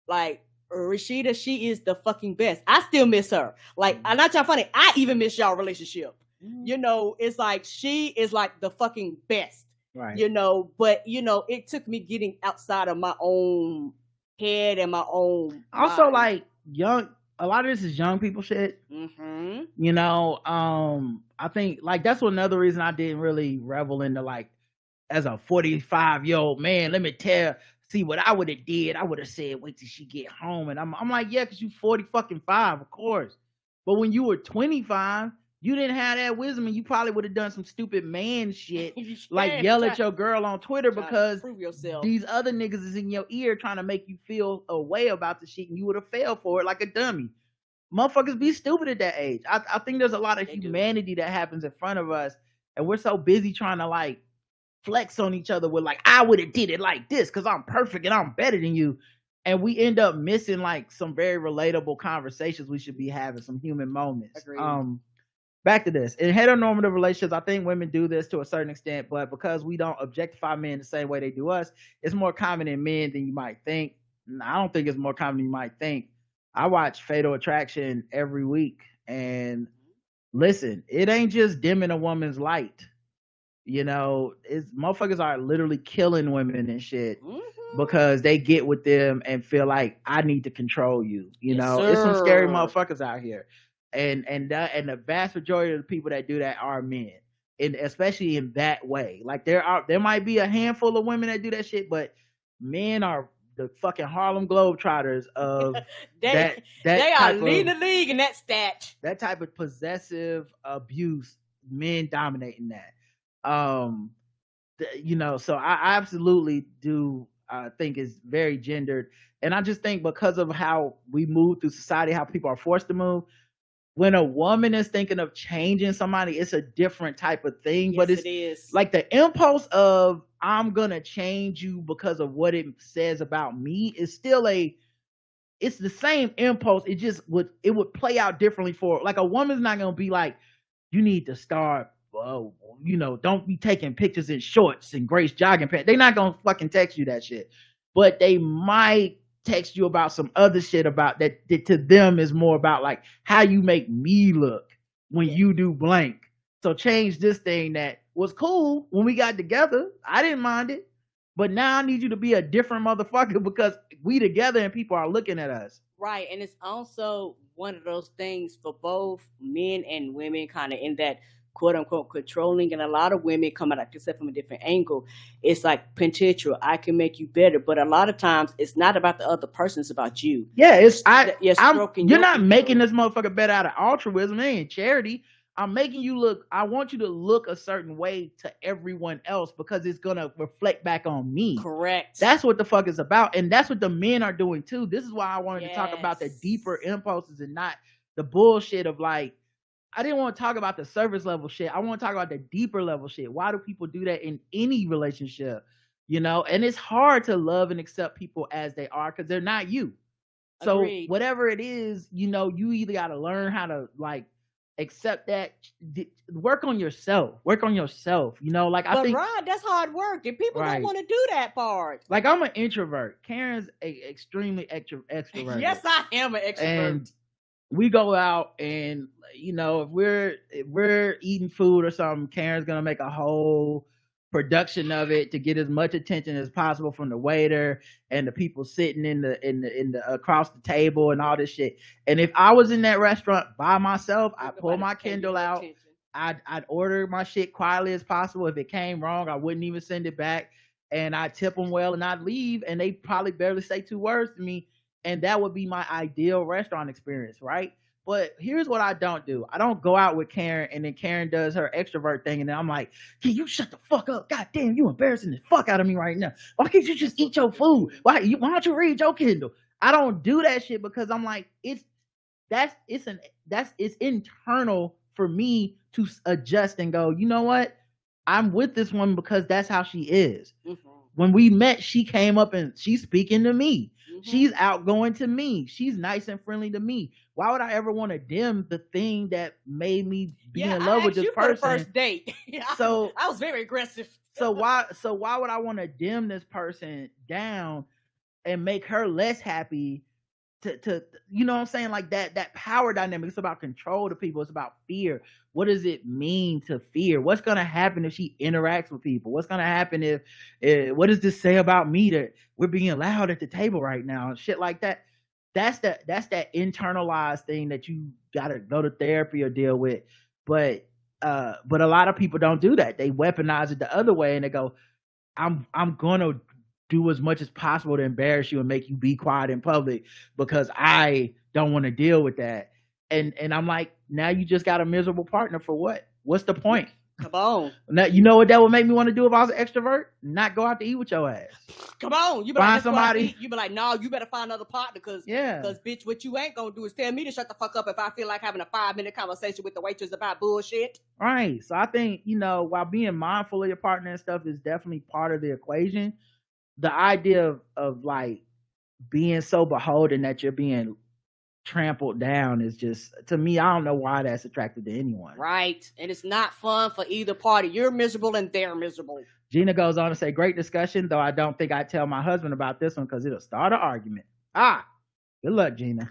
like, Rashida, she is the fucking best. I still miss her. Like, I'm not trying funny. I even miss y'all relationship. You know, it's like, she is like the fucking best. Right. You know, but, you know, it took me getting outside of my own head and my own also mind. Like a lot of this is young people shit. Mm-hmm. You know, I think like that's another reason I didn't really revel into, like, as a 45-year-old man, let me see what I would have did. I would have said, wait till she get home. And I'm like, yeah, because you 45, of course. But when you were 25, you didn't have that wisdom, and you probably would have done some stupid man shit, like yell at your girl on Twitter because these other niggas is in your ear trying to make you feel a way about the shit, and you would have failed for it like a dummy. Motherfuckers be stupid at that age. I think there's a lot of humanity that happens in front of us, and we're so busy trying to, like, flex on each other with, like, I would have did it like this because I'm perfect and I'm better than you. And we end up missing, like, some very relatable conversations we should be having, some human moments. Agreed. Back to this. In heteronormative relationships, I think women do this to a certain extent, but because we don't objectify men the same way they do us, it's more common in men than you might think. I don't think it's more common than you might think. I watch Fatal Attraction every week, and listen, it ain't just dimming a woman's light. You know, it's motherfuckers are literally killing women and shit. Mm-hmm. because they get with them and feel like I need to control you. You Yes, know, it's some scary sir. motherfuckers out here, and the vast majority of the people that do that are men, and especially in that way. Like there might be a handful of women that do that shit, but men are the fucking Harlem Globetrotters of They that are type leading of the league in that stat. that type of possessive abuse. Men dominating that. You know, so I absolutely do think it's very gendered, and I just think because of how we move through society, how people are forced to move. When a woman is thinking of changing somebody, it's a different type of thing. Yes, but it is. like the impulse of I'm gonna change you because of what it says about me is still it's the same impulse. It just would play out differently for like a woman's not gonna be like, you need to start, you know, don't be taking pictures in shorts and Grace jogging pants. They're not gonna fucking text you that shit, but they might text you about some other shit about that to them is more about like how you make me look when you do blank. So change this thing that was cool when we got together. I didn't mind it, but now I need you to be a different motherfucker because we together and people are looking at us. Right, and it's also one of those things for both men and women, kind of in that quote unquote controlling, and a lot of women come at it from a different angle. It's like potential. I can make you better, but a lot of times it's not about the other person; it's about you. Yeah, You're not making this motherfucker better out of altruism. It ain't charity. I'm making you look. I want you to look a certain way to everyone else because it's gonna reflect back on me. Correct. That's what the fuck is about, and that's what the men are doing too. This is why I wanted to talk about the deeper impulses and not the bullshit of like. I didn't want to talk about the surface level shit. I want to talk about the deeper level shit. Why do people do that in any relationship? You know, and it's hard to love and accept people as they are because they're not you. So Agreed. whatever it is, you know, you either got to learn how to like accept that, work on yourself, you know, like I think Rod, that's hard work and people don't want to do that part. Like I'm an introvert. Karen's extremely extrovert. Yes, I am an extrovert. And we go out and, you know, if we're eating food or something, Karen's gonna make a whole production of it to get as much attention as possible from the waiter and the people sitting in the across the table and all this shit. And if I was in that restaurant by myself, I'd pull my Kindle out. I'd order my shit quietly as possible. If it came wrong, I wouldn't even send it back, and I'd tip them well and I'd leave, and they probably barely say 2 words to me, and that would be my ideal restaurant experience, right? But here's what I don't do. I don't go out with Karen and then Karen does her extrovert thing and then I'm like, can you shut the fuck up? God damn, you embarrassing the fuck out of me right now. Why can't you just eat your food? Why don't you read your Kindle? I don't do that shit because I'm like, it's internal for me to adjust and go, you know what? I'm with this woman because that's how she is. Mm-hmm. When we met, she came up and she's speaking to me. Mm-hmm. She's outgoing to me. She's nice and friendly to me. Why would I ever want to dim the thing that made me be in love with this person? For the first date. So I was very aggressive. So why would I want to dim this person down and make her less happy? To you know what I'm saying? Like that power dynamic. It's about control to people. It's about fear. What does it mean to fear? What's gonna happen if she interacts with people? What's gonna happen if what does this say about me that we're being loud at the table right now and shit like that? That's that internalized thing that you gotta go to therapy or deal with. But a lot of people don't do that. They weaponize it the other way and they go, I'm gonna do as much as possible to embarrass you and make you be quiet in public because I don't want to deal with that. And I'm like, now you just got a miserable partner for what? What's the point? Come on. Now, you know what that would make me want to do if I was an extrovert? Not go out to eat with your ass. Come on. You find somebody. You be like, no, you better find another partner because bitch, what you ain't gonna do is tell me to shut the fuck up if I feel like having a 5-minute conversation with the waitress about bullshit. Right. So I think, you know, while being mindful of your partner and stuff is definitely part of the equation, the idea of like being so beholden that you're being trampled down is just, to me, I don't know why that's attractive to anyone. Right. And it's not fun for either party. You're miserable and they're miserable. Gina goes on to say, great discussion, though I don't think I'd tell my husband about this one because it'll start an argument. Good luck, Gina.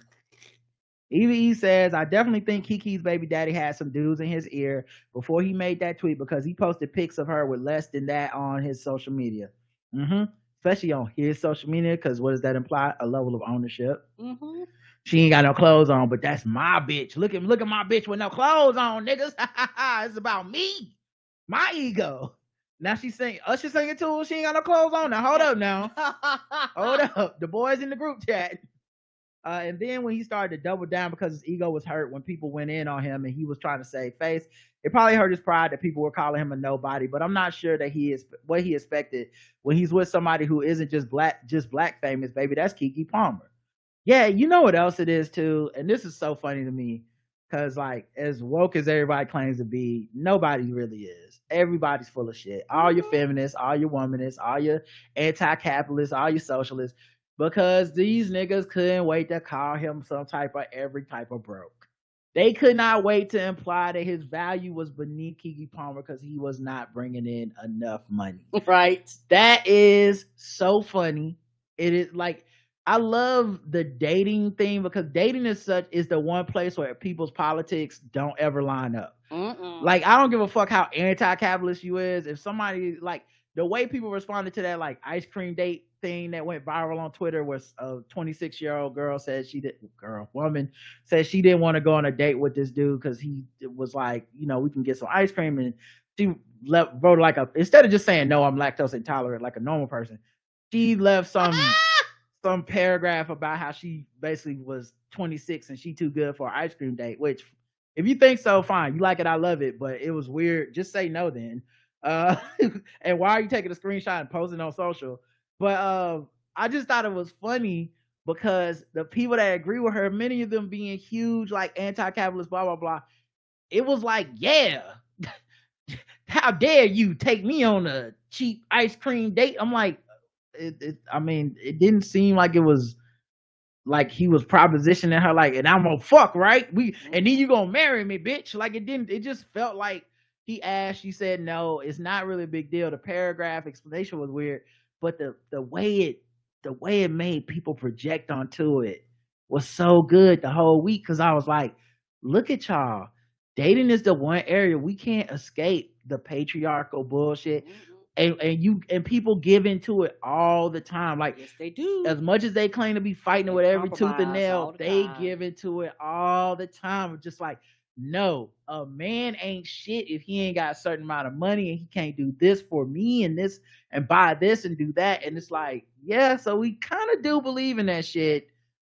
Evie says, I definitely think Kiki's baby daddy had some dudes in his ear before he made that tweet because he posted pics of her with less than that on his social media. especially on his social media, because what does that imply? A level of ownership. Mm-hmm. She ain't got no clothes on, but that's my bitch. Look at my bitch with no clothes on, niggas. It's about me, my ego. Now she's singing. Usher singing too. She ain't got no clothes on. Now hold up, now hold up. The boys in the group chat. And then when he started to double down because his ego was hurt when people went in on him and he was trying to save face, it probably hurt his pride that people were calling him a nobody. But I'm not sure that he is what he expected when he's with somebody who isn't just black famous, baby. That's Keke Palmer. Yeah, you know what else it is too, and this is so funny to me because like as woke as everybody claims to be, nobody really is. Everybody's full of shit. All your feminists, all your womanists, all your anti-capitalists, all your socialists. Because these niggas couldn't wait to call him some type of every type of broke. They could not wait to imply that his value was beneath Keke Palmer because he was not bringing in enough money. Right. That is so funny. It is like, I love the dating thing because dating is the one place where people's politics don't ever line up. Mm-mm. Like, I don't give a fuck how anti-capitalist you is. If somebody, like, the way people responded to that, like, ice cream date thing that went viral on Twitter was a 26-year-old girl said woman said she didn't want to go on a date with this dude because he was like, we can get some ice cream. And she wrote like instead of just saying, no, I'm lactose intolerant like a normal person, she left some paragraph about how she basically was 26 and she too good for an ice cream date, which if you think so, fine. You like it, I love it. But it was weird. Just say no then. And why are you taking a screenshot and posting on social? But I just thought it was funny because the people that agree with her, many of them being huge, like anti-capitalist, blah, blah, blah. It was like, yeah, how dare you take me on a cheap ice cream date? I'm like, it didn't seem like it was like he was propositioning her like, and I'm gonna fuck, right? And then you gonna marry me, bitch. Like it just felt like he asked, she said no. It's not really a big deal. The paragraph explanation was weird, but the way it made people project onto it was so good the whole week because I was like, look at y'all. Dating is the one area we can't escape the patriarchal bullshit. And people give into it all the time. Like, yes, they do. As much as they claim to be fighting with every tooth and nail, they give into it all the time. It's just like, no, a man ain't shit if he ain't got a certain amount of money and he can't do this for me and this and buy this and do that. And it's like, yeah, so we kind of do believe in that shit,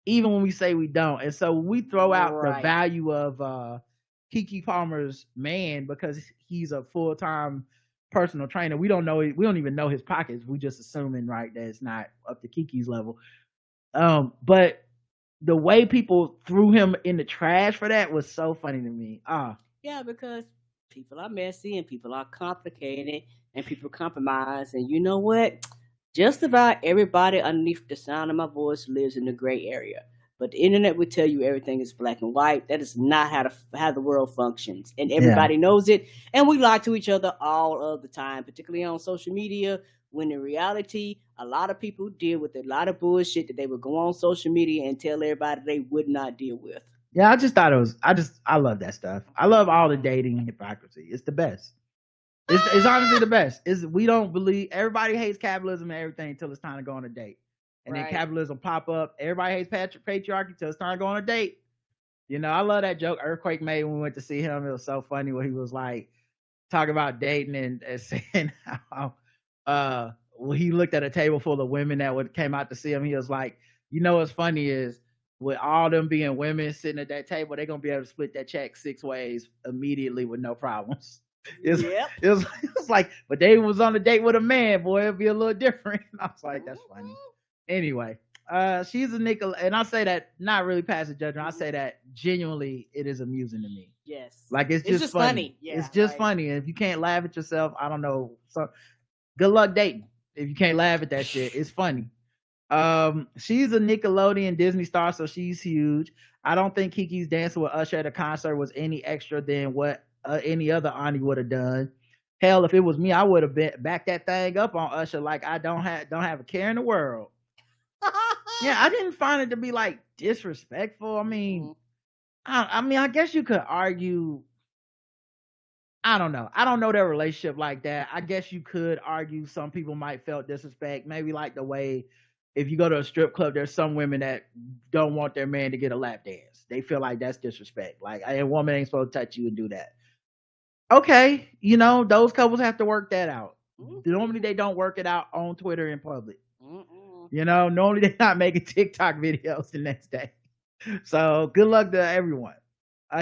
even when we say we don't. And so we throw out the value of Keke Palmer's man because he's a full-time personal trainer. We don't even know his pockets. We just assuming, right, that it's not up to Keke's level. But the way people threw him in the trash for that was so funny to me. Yeah, because people are messy and people are complicated and people compromise. And you know what? Just about everybody underneath the sound of my voice lives in the gray area. But the internet will tell you everything is black and white. That is not how the world functions. And everybody knows it. And we lie to each other all of the time, particularly on social media, when in reality, a lot of people deal with a lot of bullshit that they would go on social media and tell everybody they would not deal with. Yeah, I just thought I love that stuff. I love all the dating and hypocrisy. It's the best. It's honestly the best. We don't believe, everybody hates capitalism and everything until it's time to go on a date. And then capitalism pop up. Everybody hates patriarchy till it's time to go on a date. I love that joke Earthquake made when we went to see him. It was so funny when he was like talking about dating and saying how when he looked at a table full of women that came out to see him, he was like, what's funny is with all them being women sitting at that table, they're gonna be able to split that check 6 ways immediately with no problems. It was like, but they was on a date with a man, boy, it'd be a little different. I was like, that's funny. Anyway, she's a nickel, and I say that not really passing judgment. I say that genuinely, it is amusing to me. Yes, like it's just funny. Yeah, it's just funny. And if you can't laugh at yourself, I don't know. So, good luck dating. If you can't laugh at that shit, it's funny. She's a Nickelodeon Disney star, so she's huge. I don't think Keke's dancing with Usher at a concert was any extra than what any other auntie would have done. Hell, if it was me, I would have backed that thing up on Usher like I don't have a care in the world. Yeah, I didn't find it to be like disrespectful. I mean, I guess you could argue I don't know. I don't know their relationship like that. I guess you could argue some people might felt disrespect. Maybe like the way if you go to a strip club, there's some women that don't want their man to get a lap dance. They feel like that's disrespect. Like a woman ain't supposed to touch you and do that. Okay, those couples have to work that out. Normally they don't work it out on Twitter in public. Normally they're not making TikTok videos the next day. So good luck to everyone.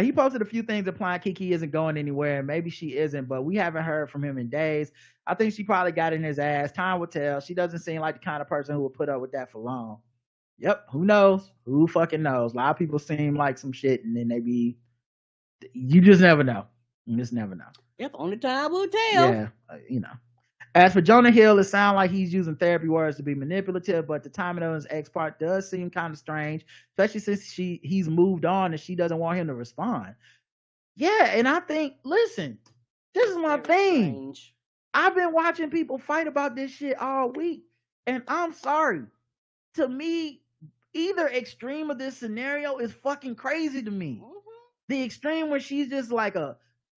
He posted a few things implying Kiki isn't going anywhere, and maybe she isn't, but we haven't heard from him in days. I think she probably got in his ass. Time will tell. She doesn't seem like the kind of person who would put up with that for long. Yep, who knows? Who fucking knows? A lot of people seem like some shit, and then you just never know. You just never know. Yep, only time will tell. Yeah, As for Jonah Hill, it sounds like he's using therapy words to be manipulative, but the timing of his ex part does seem kind of strange, especially since he's moved on and she doesn't want him to respond. Yeah, and I think, listen, this is my thing. Strange. I've been watching people fight about this shit all week, and I'm sorry. To me, either extreme of this scenario is fucking crazy to me. The extreme where she's just like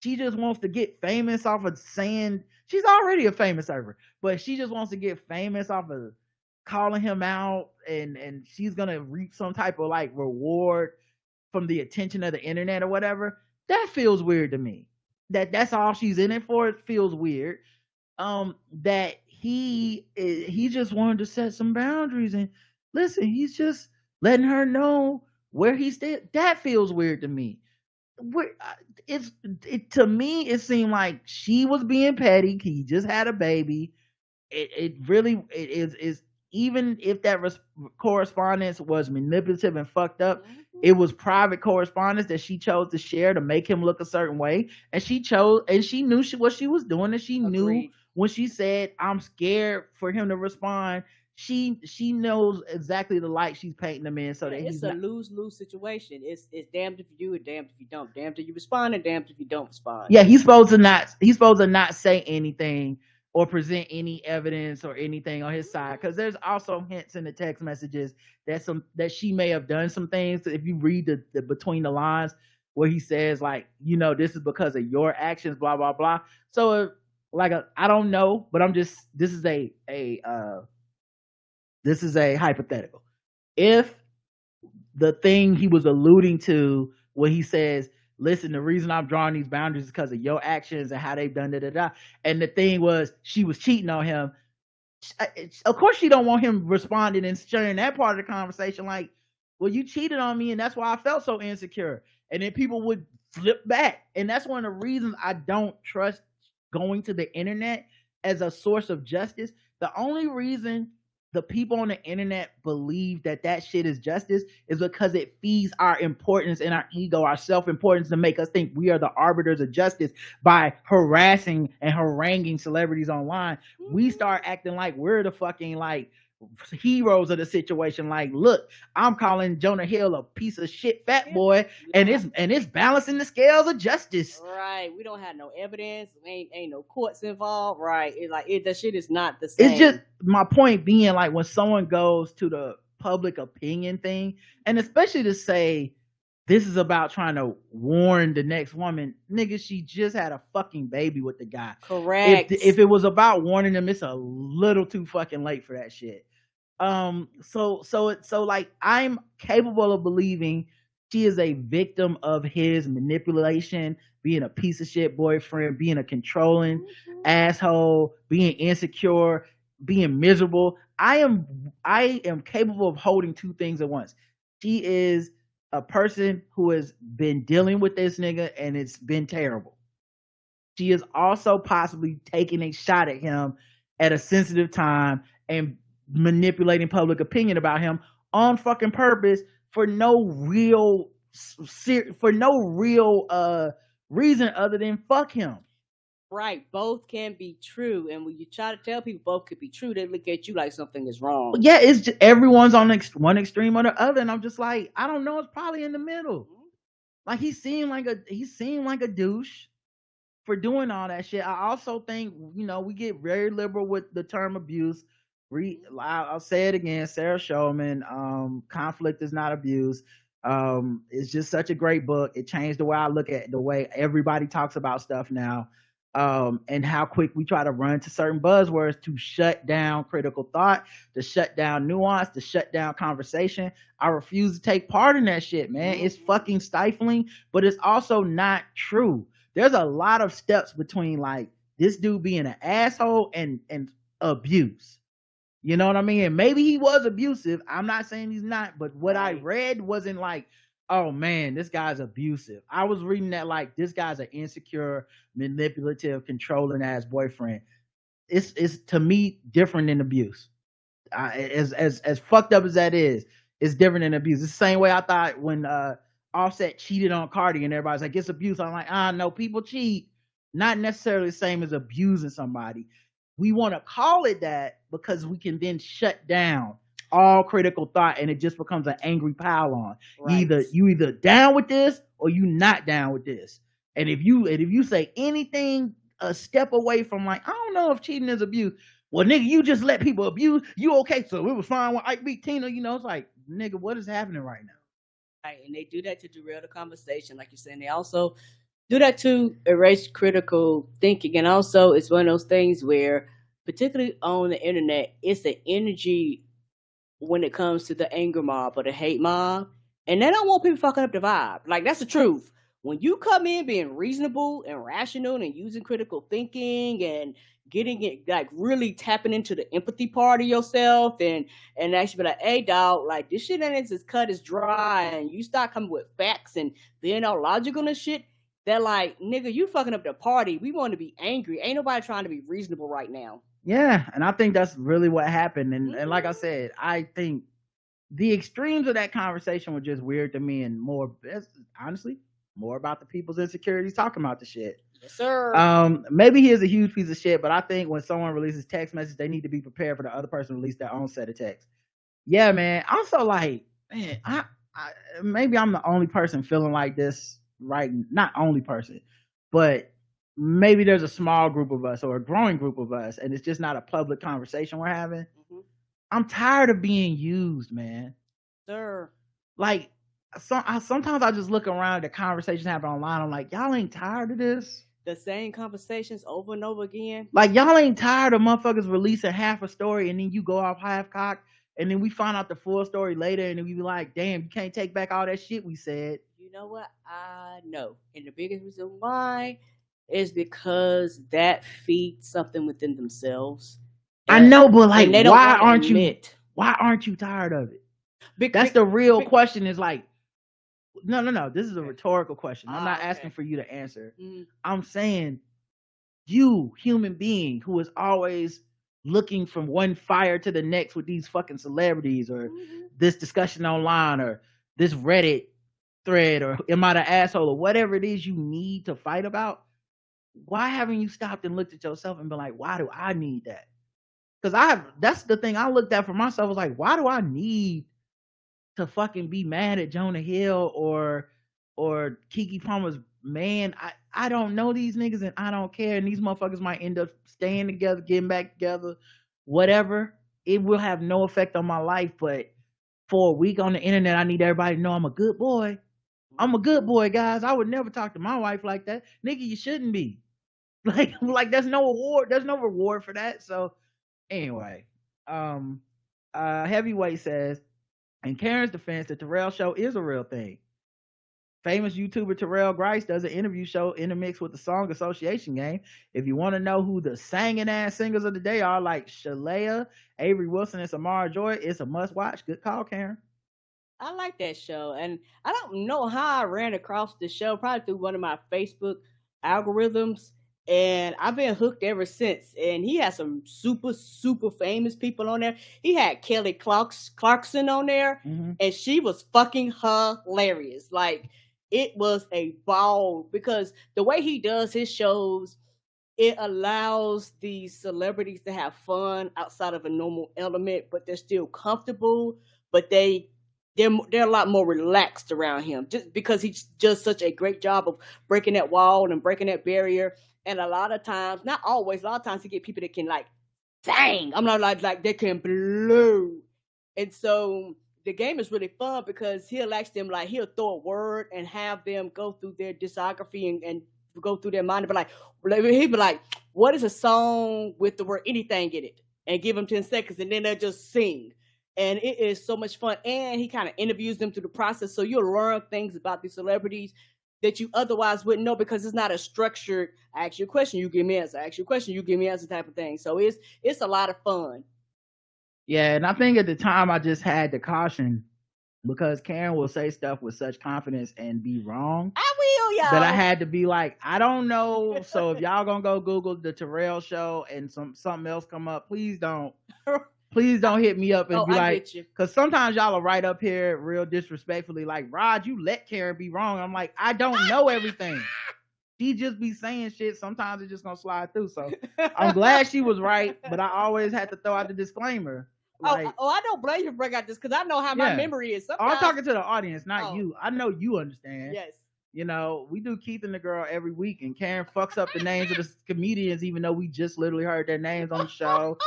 she just wants to get famous off of saying she's already a famous server, but she just wants to get famous off of calling him out, and she's gonna reap some type of like reward from the attention of the internet or whatever. That feels weird to me. That's all she's in it for. It feels weird. That he just wanted to set some boundaries, and listen, he's just letting her know where he stayed. That feels weird to me. To me it seemed like she was being petty. He just had a baby. It is even if that correspondence was manipulative and fucked up, it was private correspondence that she chose to share to make him look a certain way, and she knew what she was doing, and she knew when she said I'm scared for him to respond, she knows exactly the light she's painting him in, so that it's a lose-lose situation. It's damned if you do and damned if you don't. Damned if you respond and damned if you don't respond. Yeah, he's supposed to not say anything or present any evidence or anything on his side, because there's also hints in the text messages that she may have done some things. If you read the between the lines where he says like, this is because of your actions, blah blah blah. So I don't know, but this is a hypothetical. If the thing he was alluding to when he says, listen, the reason I'm drawing these boundaries is because of your actions and how they've done da. And the thing was, she was cheating on him. Of course, she don't want him responding and sharing that part of the conversation. Like, well, you cheated on me, and that's why I felt so insecure. And then people would flip back. And that's one of the reasons I don't trust going to the internet as a source of justice. The only reason the people on the internet believe that shit is justice is because it feeds our importance and our ego, our self-importance, to make us think we are the arbiters of justice by harassing and haranguing celebrities online. We start acting like we're the fucking like heroes of the situation. Like, look, I'm calling Jonah Hill a piece of shit fat boy, and it's balancing the scales of justice. Right. We don't have no evidence. Ain't no courts involved. Right. That shit is not the same. It's just my point being, like, when someone goes to the public opinion thing, and especially to say this is about trying to warn the next woman, nigga, she just had a fucking baby with the guy. Correct. If it was about warning them, it's a little too fucking late for that shit. So like, I'm capable of believing she is a victim of his manipulation, being a piece of shit boyfriend, being a controlling asshole, being insecure, being miserable. I am capable of holding two things at once. She is a person who has been dealing with this nigga, and it's been terrible. She is also possibly taking a shot at him at a sensitive time and manipulating public opinion about him on fucking purpose for no real reason other than fuck him. Right, both can be true, and when you try to tell people both could be true, they look at you like something is wrong. Yeah, it's just everyone's on one extreme or the other, and I'm just like, I don't know. It's probably in the middle. Like, he seemed like a douche for doing all that shit. I also think, we get very liberal with the term abuse. I'll say it again, Sarah Schulman, conflict is not abuse. It's just such a great book. It changed the way I look at the way everybody talks about stuff now. And how quick we try to run to certain buzzwords to shut down critical thought, to shut down nuance, to shut down conversation. I refuse to take part in that shit, man. It's fucking stifling, but it's also not true. There's a lot of steps between like this dude being an asshole and abuse. You know what I mean? And maybe he was abusive. I'm not saying he's not, but what I read wasn't like, oh man, this guy's abusive. I was reading that like this guy's an insecure, manipulative, controlling ass boyfriend. It's to me different than abuse. As fucked up as that is, it's different than abuse. It's the same way I thought when Offset cheated on Cardi and everybody's like, it's abuse. I'm like, no, people cheat. Not necessarily the same as abusing somebody. We want to call it that because we can then shut down all critical thought and it just becomes an angry pile on. Right. You either down with this or you not down with this. And if you say anything a step away from like, I don't know if cheating is abuse. Well, nigga, you just let people abuse. You okay? So it was fine when Ike beat Tina. You know, it's like, nigga, what is happening right now? Right, and they do that to derail the conversation, like you're saying. They also do that to erase critical thinking. And also, it's one of those things where, particularly on the internet, it's the energy when it comes to the anger mob or the hate mob. And they don't want people fucking up the vibe. Like, that's the truth. When you come in being reasonable and rational and using critical thinking and getting it, like, really tapping into the empathy part of yourself and actually be like, hey, dog, like, this shit ain't as cut as dry, and you start coming with facts and being all logical and shit, they're like, nigga, you fucking up the party. We want to be angry. Ain't nobody trying to be reasonable right now. Yeah, and I think that's really what happened. And like I said, I think the extremes of that conversation were just weird to me, and honestly, more about the people's insecurities talking about the shit. Yes, sir. Maybe he is a huge piece of shit, but I think when someone releases text message, they need to be prepared for the other person to release their own set of texts. Yeah, man. Also, like, man, I maybe I'm the only person feeling like this, right? Not only person, but maybe there's a small group of us or a growing group of us, and it's just not a public conversation we're having. Mm-hmm. I'm tired of being used, man. Sir. Like, sometimes I just look around at the conversations happening online. I'm like, y'all ain't tired of this? The same conversations over and over again? Like, y'all ain't tired of motherfuckers releasing half a story and then you go off half-cocked, and then we find out the full story later, and then we be like, damn, you can't take back all that shit we said. You know what? I know. And the biggest reason why is because that feeds something within themselves. I know, but like, why aren't you tired of it? That's the real question. Is like, no. This is a rhetorical question. I'm not asking for you to answer. Mm-hmm. I'm saying, you, human being, who is always looking from one fire to the next with these fucking celebrities, or this discussion online, or this Reddit thread, or am I the asshole, or whatever it is you need to fight about. Why haven't you stopped and looked at yourself and been like, why do I need that? Because that's the thing I looked at for myself, was like, why do I need to fucking be mad at Jonah Hill or Keke Palmer's man? I don't know these niggas, and I don't care. And these motherfuckers might end up staying together, getting back together, whatever. It will have no effect on my life. But for a week on the internet, I need everybody to know I'm a good boy. I'm a good boy, guys. I would never talk to my wife like that. Nigga, you shouldn't be. Like there's no reward. There's no reward for that. So anyway, Heavyweight says, in Karen's defense, the Terrell Show is a real thing. Famous YouTuber Terrell Grice does an interview show intermixed with the Song Association game. If you want to know who the singing ass singers of the day are, like Shalea, Avery Wilson, and Samara Joy, it's a must watch. Good call, Karen. I like that show, and I don't know how I ran across the show, probably through one of my Facebook algorithms, and I've been hooked ever since. And he has some super, super famous people on there. He had Kelly Clarkson on there, and she was fucking hilarious. Like, it was a ball, because the way he does his shows, it allows these celebrities to have fun outside of a normal element, but they're still comfortable, but they're a lot more relaxed around him, just because he does such a great job of breaking that wall and breaking that barrier. And a lot of times, not always, a lot of times he get people that can, like, dang, I'm not like they can blow. And so the game is really fun because he'll ask them, like, he'll throw a word and have them go through their discography and go through their mind and be like, he'd be like, what is a song with the word anything in it? And give them 10 seconds and then they'll just sing. And it is so much fun. And he kind of interviews them through the process. So you'll learn things about these celebrities that you otherwise wouldn't know because it's not a structured, I ask you a question, you give me an answer. I ask you a question, you give me an answer type of thing. So it's a lot of fun. Yeah, and I think at the time I just had to caution because Karen will say stuff with such confidence and be wrong. I will, y'all. That I had to be like, I don't know. So if y'all gonna go Google the Terrell show and something else come up, please don't hit me up and be like, because sometimes y'all are right up here real disrespectfully like, Rod, you let Karen be wrong. I'm like, I don't know everything. She just be saying shit. Sometimes it's just gonna slide through. So I'm glad she was right, but I always had to throw out the disclaimer. Like, I don't blame you for bringing out this because I know how my memory is. Sometimes... I'm talking to the audience, not you. I know you understand. Yes. You know, we do Keith and the Girl every week, and Karen fucks up the names of the comedians, even though we just literally heard their names on the show.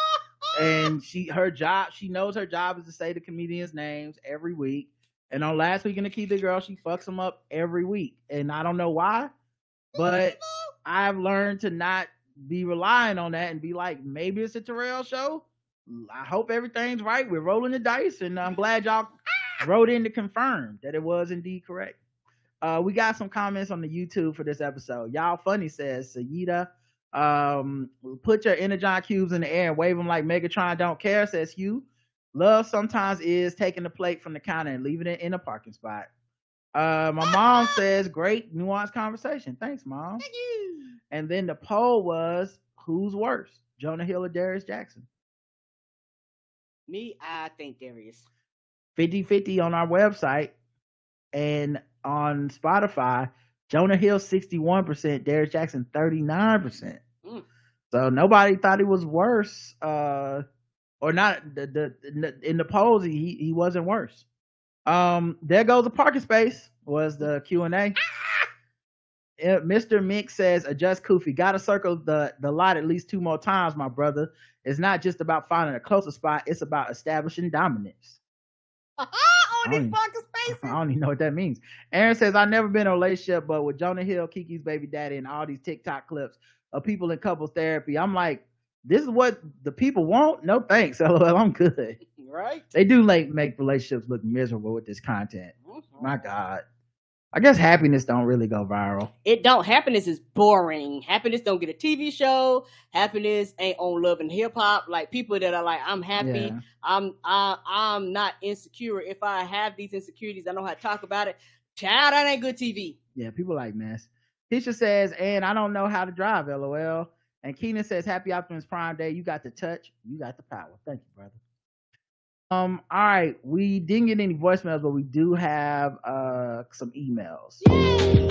And she knows her job is to say the comedians' names every week. And on last week in the Keith and the Girl, she fucks them up every week. And I don't know why, but I've learned to not be relying on that and be like, maybe it's a Terrell show. I hope everything's right. We're rolling the dice, and I'm glad y'all wrote in to confirm that it was indeed correct. We got some comments on the YouTube for this episode. Y'all funny, says Sayida. Put your Energon cubes in the air and wave them like Megatron don't care, says Hugh. Love sometimes is taking the plate from the counter and leaving it in a parking spot. My mom says, great nuanced conversation. Thanks, Mom. Thank you. And then the poll was, who's worse, Jonah Hill or Darius Jackson? Me, I think Darius. 50-50 on our website, and on Spotify, Jonah Hill 61%, Darius Jackson 39%. So nobody thought he was worse, or not. In the polls, he wasn't worse. There goes a parking space was the Q&A. Mr. Mink says, adjust Koofy. Gotta circle the lot at least 2 more times, my brother. It's not just about finding a closer spot, it's about establishing dominance. On these parking spaces. I don't even know what that means. Aaron says, I've never been in a relationship, but with Jonah Hill, Kiki's baby daddy, and all these TikTok clips of people in couples therapy, I'm like, this is what the people want? No thanks. LOL, I'm good. Right? They do make relationships look miserable with this content. My God. I guess happiness don't really go viral. It don't. Happiness is boring. Happiness don't get a TV show. Happiness ain't on Love and Hip Hop. Like people that are like, I'm happy. Yeah. I'm not insecure. If I have these insecurities, I know how to talk about it. Child, that ain't good TV. Yeah, people like mess. Tisha says, and I don't know how to drive, LOL. And Keenan says, happy Optimus Prime Day. You got the touch. You got the power. Thank you, brother. All right, we didn't get any voicemails, but we do have some emails. Yay!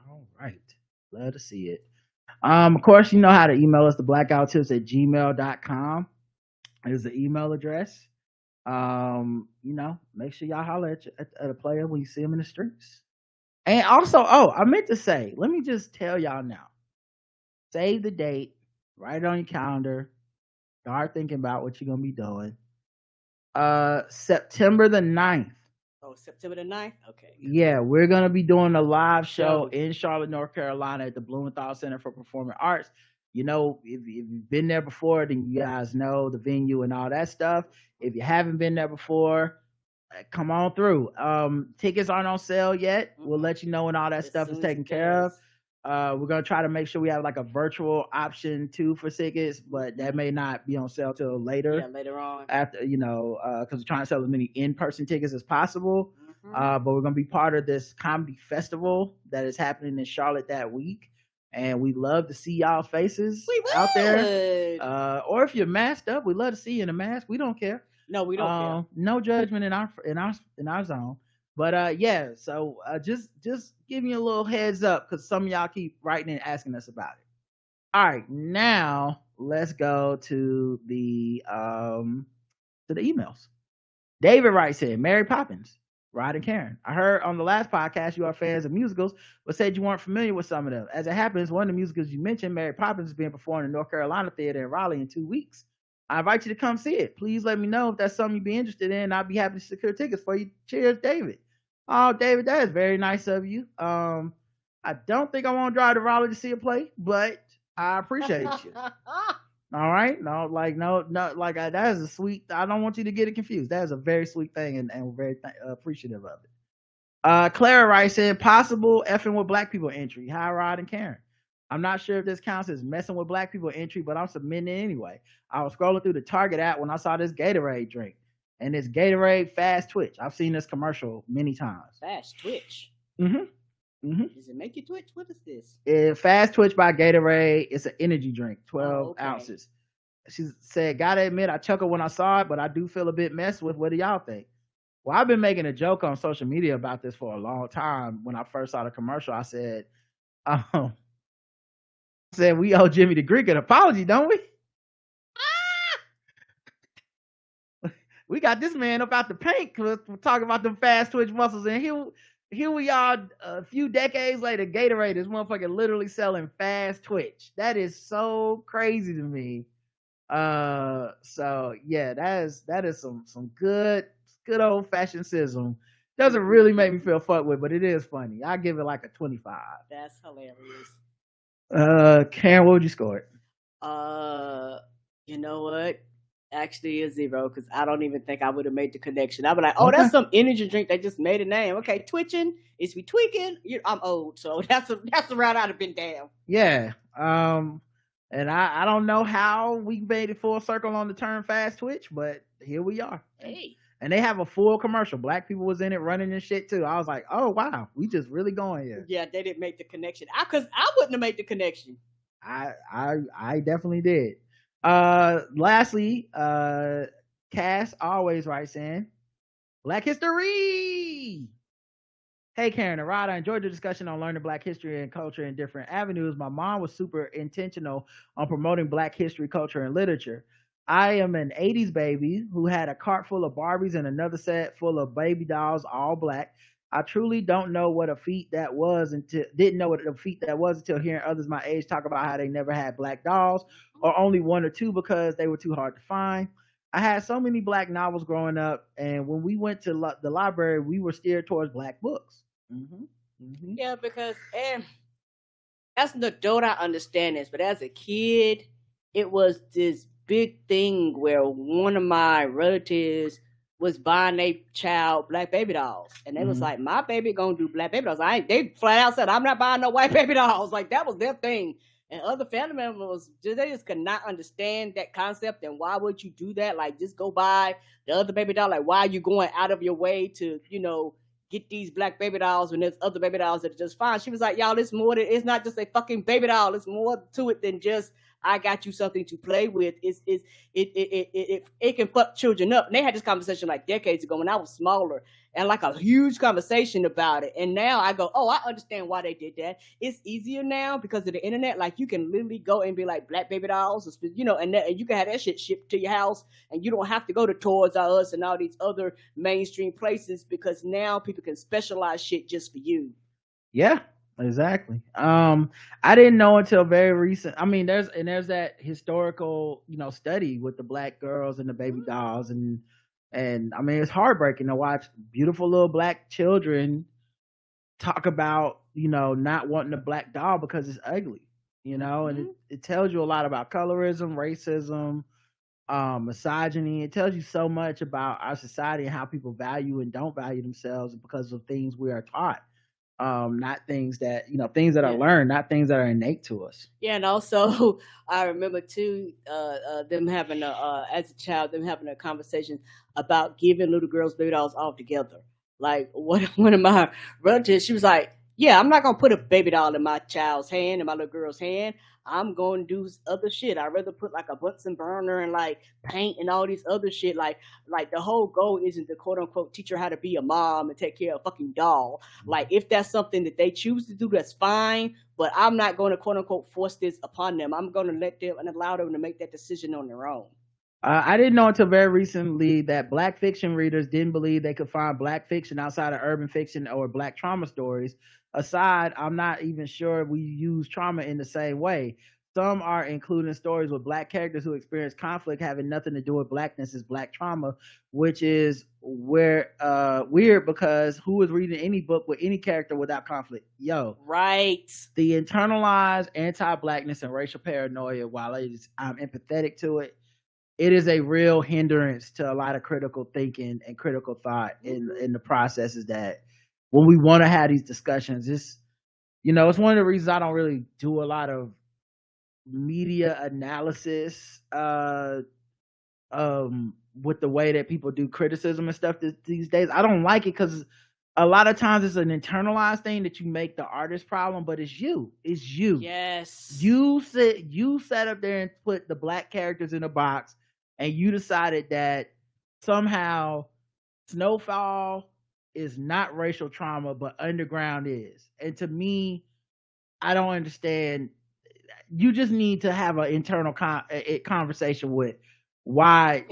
All right. Love to see it. Of course, you know how to email us, the blackouttips@gmail.com is the email address. Make sure y'all holler at a player when you see him in the streets. And also, I meant to say, let me just tell y'all now. Save the date, write it on your calendar, start thinking about what you're gonna be doing. September the 9th. Oh, September the 9th? Okay. Yeah, we're going to be doing a live show in Charlotte, North Carolina at the Blumenthal Center for Performing Arts. You know, if you've been there before, then you guys know the venue and all that stuff. If you haven't been there before, come on through. Tickets aren't on sale yet. We'll let you know when all that stuff is taken care of. We're going to try to make sure we have like a virtual option too for tickets, but that may not be on sale till later. Yeah, later on. After, because we're trying to sell as many in-person tickets as possible. But we're going to be part of this comedy festival that is happening in Charlotte that week. And we love to see y'all faces out there. Or if you're masked up, we love to see you in a mask. We don't care. No, we don't care. No judgment in our zone. But yeah, so just giving you a little heads up because some of y'all keep writing and asking us about it. All right, now let's go to the emails. David writes here, Mary Poppins, Rod and Karen. I heard on the last podcast you are fans of musicals, but said you weren't familiar with some of them. As it happens, one of the musicals you mentioned, Mary Poppins, is being performed in North Carolina Theater in Raleigh in 2 weeks. I invite you to come see it. Please let me know if that's something you'd be interested in. I'll be happy to secure tickets for you. Cheers, David. Oh, David, that is very nice of you. I don't think I want to drive to Raleigh to see a play, but I appreciate you. All right, no, that is a sweet. I don't want you to get it confused. That is a very sweet thing, and very appreciative of it. Clara writes in, possible effing with black people entry. Hi, Rod and Karen. I'm not sure if this counts as messing with black people entry, but I'm submitting it anyway. I was scrolling through the Target app when I saw this Gatorade drink, and it's Gatorade Fast Twitch. I've seen this commercial many times. Fast Twitch. Does it make you twitch? What is this? Fast Twitch by Gatorade. It's an energy drink, 12 ounces. She said, gotta admit, I chuckled when I saw it, but I do feel a bit messed with. What do y'all think? Well, I've been making a joke on social media about this for a long time. When I first saw the commercial, I said, we owe Jimmy the Greek an apology, don't we? We got this man up out the paint because we're talking about them fast twitch muscles, and here we are a few decades later. Gatorade is motherfucker literally selling fast twitch. That is so crazy to me. So yeah, that is some good old fashioned sizzle. Doesn't really make me feel fucked with, but it is funny. I give it like a 25. That's hilarious. Karen, what would you score it? You know what? Actually, a 0 because I don't even think I would have made the connection. I'd be like, that's some energy drink they just made a name. Okay, twitching is we tweaking. I'm old, so that's the route I'd have been down. Yeah. And I don't know how we made it full circle on the term fast twitch, but here we are. Hey. And they have a full commercial. Black people was in it running and shit too. I was like, oh wow, we just really going here. Yeah, they didn't make the connection. Because I wouldn't have made the connection. I definitely did. Lastly, Cass always writes in Black History. Hey, Karen and Rod, I enjoyed the discussion on learning Black history and culture in different avenues. My mom was super intentional on promoting Black history, culture, and literature. I am an 80s baby who had a cart full of Barbies and another set full of baby dolls, all black. I truly don't know what a feat that was didn't know what a feat that was until hearing others my age talk about how they never had black dolls or only one or two because they were too hard to find. I had so many black novels growing up, and when we went to the library, we were steered towards black books. Yeah, because as an adult, I understand this, but as a kid, it was this big thing where one of my relatives was buying a child black baby dolls, and they was like, my baby gonna do black baby dolls. They flat out said, I'm not buying no white baby dolls. Like, that was their thing. And other family members, they just could not understand that concept. And why would you do that? Like, just go buy the other baby doll. Like, why are you going out of your way to, get these black baby dolls when there's other baby dolls that are just fine? She was like, y'all, it's not just a fucking baby doll. It's more to it than just, I got you something to play with. It can fuck children up. And they had this conversation like decades ago when I was smaller, and like a huge conversation about it. And now I go, I understand why they did that. It's easier now because of the internet. Like, you can literally go and be like black baby dolls, and you can have that shit shipped to your house, and you don't have to go to Toys R Us and all these other mainstream places because now people can specialize shit just for you. Yeah. Exactly. I didn't know until very recent. I mean, there's that historical, study with the black girls and the baby dolls, and I mean, it's heartbreaking to watch beautiful little black children talk about, not wanting a black doll because it's ugly, and it tells you a lot about colorism, racism, misogyny. It tells you so much about our society and how people value and don't value themselves because of things we are taught. Not things that things that are learned, not things that are innate to us. Yeah, and also I remember too them having as a child, them having a conversation about giving little girls baby dolls all together. Like, one of my relatives, she was like, Yeah, I'm not gonna put a baby doll in my child's hand, in my little girl's hand. I'm gonna do other shit. I'd rather put like a Bunsen burner and like paint and all these other shit. Like the whole goal isn't to quote unquote teach her how to be a mom and take care of a fucking doll. Like if that's something that they choose to do, that's fine. But I'm not going to quote unquote force this upon them. I'm going to let them and allow them to make that decision on their own. I didn't know until very recently that Black fiction readers didn't believe they could find Black fiction outside of urban fiction or Black trauma stories. Aside, I'm not even sure we use trauma in the same way. Some are including stories with Black characters who experience conflict having nothing to do with Blackness as Black trauma, which is weird because who is reading any book with any character without conflict? Yo. Right. The internalized anti-Blackness and racial paranoia, while I'm empathetic to it, it is a real hindrance to a lot of critical thinking and critical thought in the processes that when we want to have these discussions, it's one of the reasons I don't really do a lot of media analysis with the way that people do criticism and stuff these days. I don't like it because a lot of times it's an internalized thing that you make the artist problem, but it's you. Yes. You sat up there and put the Black characters in a box, and you decided that somehow Snowfall is not racial trauma, but Underground is. And to me, I don't understand. You just need to have an internal conversation with why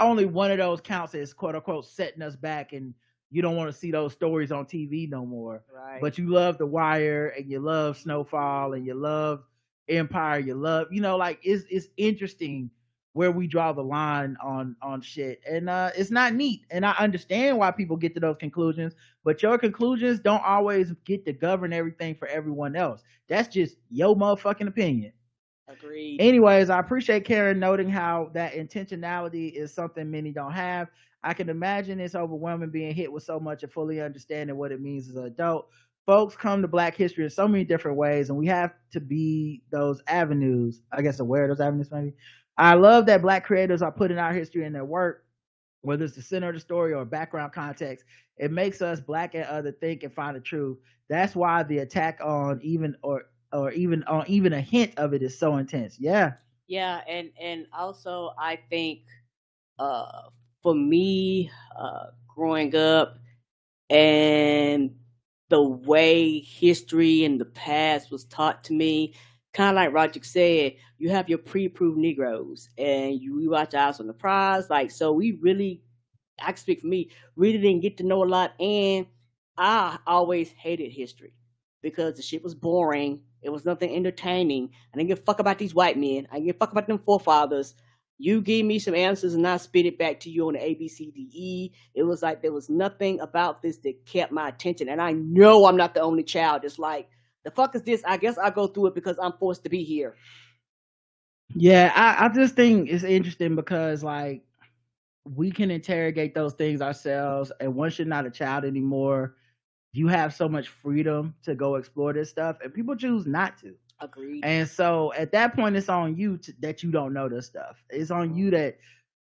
only one of those counts as quote unquote setting us back, and you don't want to see those stories on TV no more. Right. But you love The Wire, and you love Snowfall, and you love Empire. You love, it's interesting where we draw the line on shit, and it's not neat. And I understand why people get to those conclusions, but your conclusions don't always get to govern everything for everyone else. That's just your motherfucking opinion. Agreed. Anyways, I appreciate Karen noting how that intentionality is something many don't have. I can imagine it's overwhelming being hit with so much and fully understanding what it means as an adult. Folks come to Black history in so many different ways, and we have to be those avenues, I guess, aware of those avenues maybe. I love that Black creators are putting our history in their work, whether it's the center of the story or background context. It makes us Black and other think and find the truth. That's why the attack on even a hint of it is so intense. Yeah. Yeah, and also I think for me, growing up and the way history in the past was taught to me, kind of like Roger said, you have your pre-approved Negroes and you watch Eyes on the Prize. Like, so we really, I can speak for me, really didn't get to know a lot. And I always hated history because the shit was boring. It was nothing entertaining. I didn't give a fuck about these white men. I didn't give a fuck about them forefathers. You gave me some answers and I spit it back to you on the A, B, C, D, E. It was like there was nothing about this that kept my attention. And I know I'm not the only child that's like, the fuck is this? I guess I go through it because I'm forced to be here. Yeah, I just think it's interesting because, like, we can interrogate those things ourselves, and once you're not a child anymore, you have so much freedom to go explore this stuff, and people choose not to. Agreed. And so at that point, it's on you that you don't know this stuff. It's on you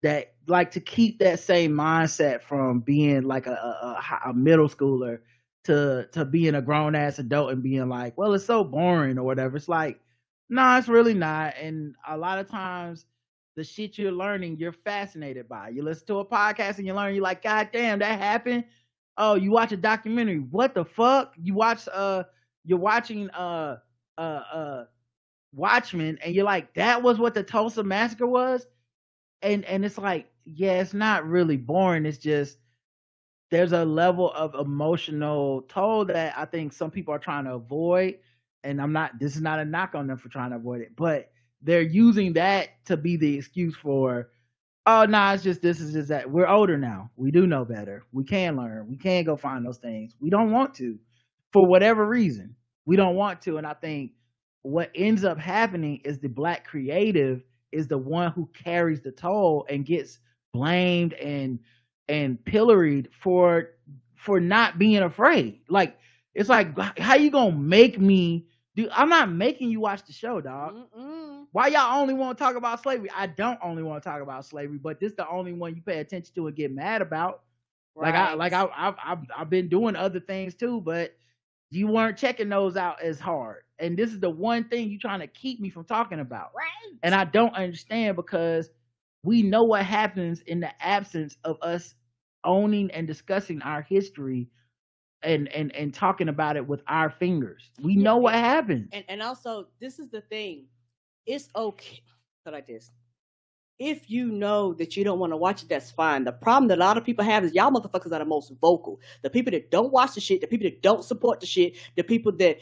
that like to keep that same mindset from being like a middle schooler to being a grown ass adult and being like, well, it's so boring or whatever. It's like, no, it's really not. And a lot of times the shit you're learning, you're fascinated by. You listen to a podcast and you learn, you're like, God damn, that happened. Oh, you watch a documentary. What the fuck? You're watching Watchmen, and you're like, that was what the Tulsa Massacre was. And it's like, yeah, it's not really boring. It's just there's a level of emotional toll that I think some people are trying to avoid. And this is not a knock on them for trying to avoid it, but they're using that to be the excuse for, oh, no, it's just this is just that. We're older now. We do know better. We can learn. We can go find those things. We don't want to, for whatever reason. We don't want to. And I think what ends up happening is the Black creative is the one who carries the toll and gets blamed and pilloried for not being afraid. Like, it's like, how you gonna make me do? I'm not making you watch the show, dog. Why y'all only want to talk about slavery? I don't only want to talk about slavery, but this is the only one you pay attention to and get mad about. Right. I've been doing other things too, but You weren't checking those out as hard. And this is the one thing you're trying to keep me from talking about. Right. And I don't understand, because we know what happens in the absence of us owning and discussing our history and talking about it with our fingers. We know what happens. And also, this is the thing. It's okay. So like this. If you know that you don't want to watch it, that's fine. The problem that a lot of people have is y'all motherfuckers are the most vocal. The people that don't watch the shit, the people that don't support the shit, the people that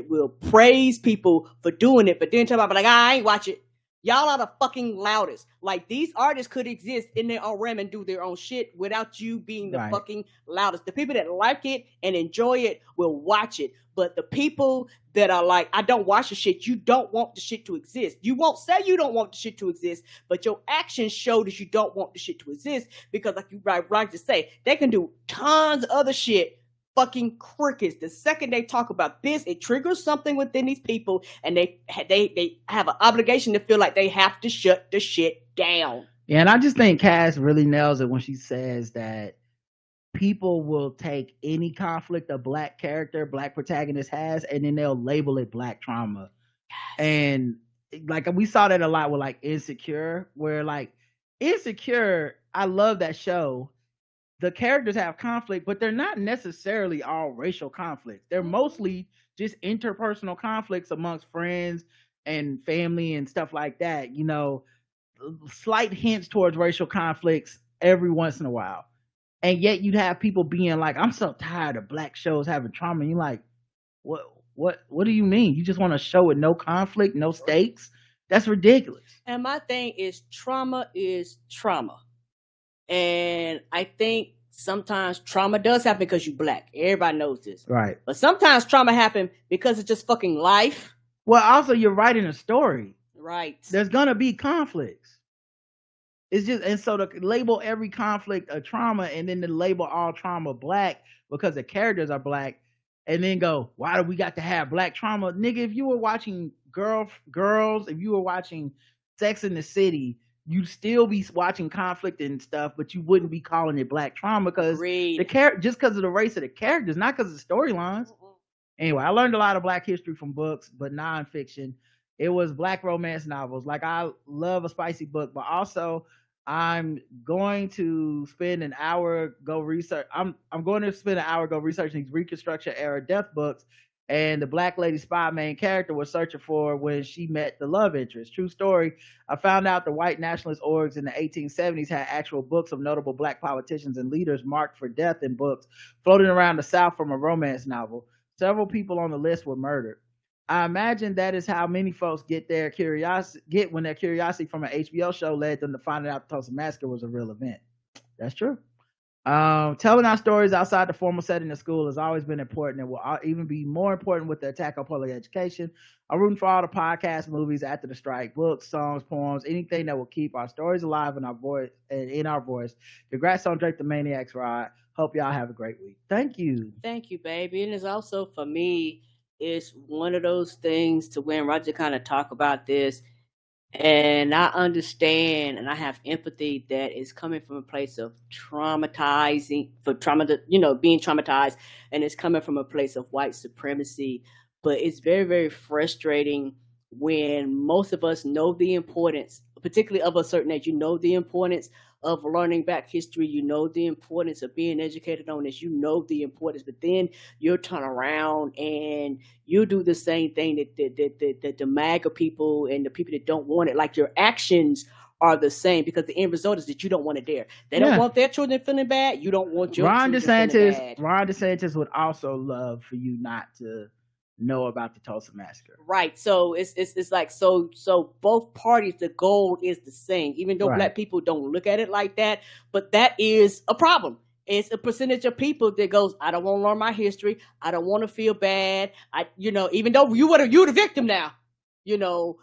will praise people for doing it, but then tell about like, I ain't watch it. Y'all are the fucking loudest. Like, these artists could exist in their own realm and do their own shit without you being the fucking loudest. The people that like it and enjoy it will watch it. But the people that are like, I don't watch the shit, you don't want the shit to exist. You won't say you don't want the shit to exist, but your actions show that you don't want the shit to exist, because like you right to say, they can do tons of other shit. Fucking crickets. The second they talk about this, it triggers something within these people, and they have an obligation to feel like they have to shut the shit down. Yeah, and I just think Cass really nails it when she says that people will take any conflict a black character, black protagonist has, and then they'll label it black trauma. Yes. And like we saw that a lot with like Insecure, where like Insecure, I love that show. The characters have conflict, but they're not necessarily all racial conflicts. They're mostly just interpersonal conflicts amongst friends and family and stuff like that. You know, slight hints towards racial conflicts every once in a while. And yet you'd have people being like, I'm so tired of black shows having trauma. And you're like, what do you mean? You just want a show with no conflict, no stakes? That's ridiculous. And my thing is, trauma is trauma. And I think sometimes trauma does happen because you black. Everybody knows this. Right. But sometimes trauma happens because it's just fucking life. Well, also you're writing a story. Right. There's going to be conflicts. It's just, and so to label every conflict a trauma and then to label all trauma black because the characters are black, and then go, why do we got to have black trauma? Nigga, if you were watching Girls, if you were watching Sex in the City, you'd still be watching conflict and stuff, but you wouldn't be calling it black trauma because just because of the race of the characters, not because of the storylines. Anyway, I learned a lot of black history from books, but nonfiction. It was black romance novels. Like, I love a spicy book, but also I'm going to spend an hour go research. I'm going to spend an hour go researching these Reconstruction era death books. And the black lady spy main character was searching for when she met the love interest. True story. I found out the white nationalist orgs in the 1870s had actual books of notable black politicians and leaders marked for death in books floating around the South from a romance novel. Several people on the list were murdered. I imagine that is how many folks get when their curiosity from an HBO show led them to finding out the Tulsa Massacre was a real event. That's true. Telling our stories outside the formal setting of school has always been important and will even be more important with the attack on public education. I'm rooting for all the podcasts, movies after the strike, books, songs, poems, anything that will keep our stories alive in our voice. Congrats on Drake the Maniac's ride. Hope y'all have a great week. Thank you. Thank you, baby. And it's also, for me, it's one of those things to when Roger kind of talk about this, and I understand and I have empathy that is coming from a place of being traumatized, and it's coming from a place of white supremacy. But it's very, very frustrating when most of us know the importance, particularly of a certain age, the importance of learning back history, the importance of being educated on this, the importance, but then you'll turn around and you do the same thing that the MAGA people and the people that don't want it, like your actions are the same, because the end result is that you don't want it there. They don't want their children feeling bad. You don't want your children feeling bad. Ron DeSantis would also love for you not to know about the Tulsa Massacre. Right. So it's like, so both parties, the goal is the same, even though black people don't look at it like that, but that is a problem. It's a percentage of people that goes, I don't want to learn my history. I don't want to feel bad. Even though you're the victim now, your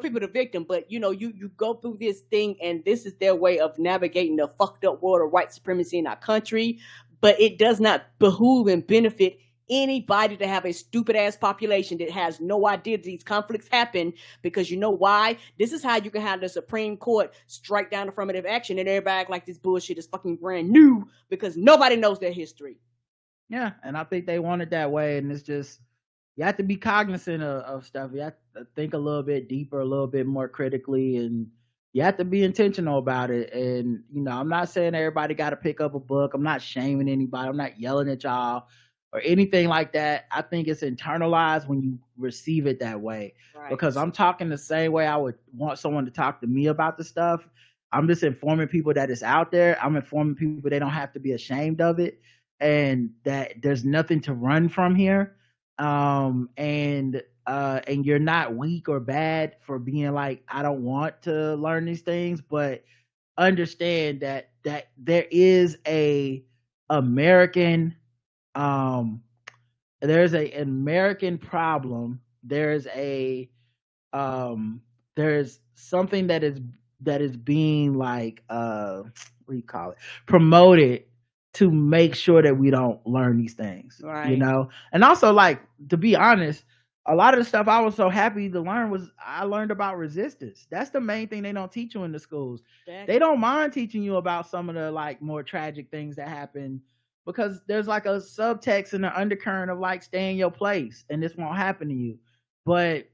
people the victim, but you go through this thing, and this is their way of navigating the fucked up world of white supremacy in our country. But it does not behoove and benefit anybody to have a stupid ass population that has no idea these conflicts happen, because you know why? This is how you can have the Supreme Court strike down affirmative action and everybody act like this bullshit is fucking brand new, because nobody knows their history. Yeah, and I think they want it that way, and it's just you have to be cognizant of stuff. You have to think a little bit deeper, a little bit more critically, and you have to be intentional about it. And I'm not saying everybody got to pick up a book. I'm not shaming anybody. I'm not yelling at y'all or anything like that. I think it's internalized when you receive it that way. Right. Because I'm talking the same way I would want someone to talk to me about the stuff. I'm just informing people that it's out there. I'm informing people they don't have to be ashamed of it, and that there's nothing to run from here. And you're not weak or bad for being like, I don't want to learn these things, but understand that there is a American there's a American problem. There's something that is being like what do you call it, promoted to make sure that we don't learn these things, Right. And also, like, to be honest, a lot of the stuff I was so happy to learn was I learned about resistance. That's the main thing they don't teach you in the schools. Exactly. They don't mind teaching you about some of the like more tragic things that happen, because there's like a subtext and an undercurrent of like, stay in your place and this won't happen to you. But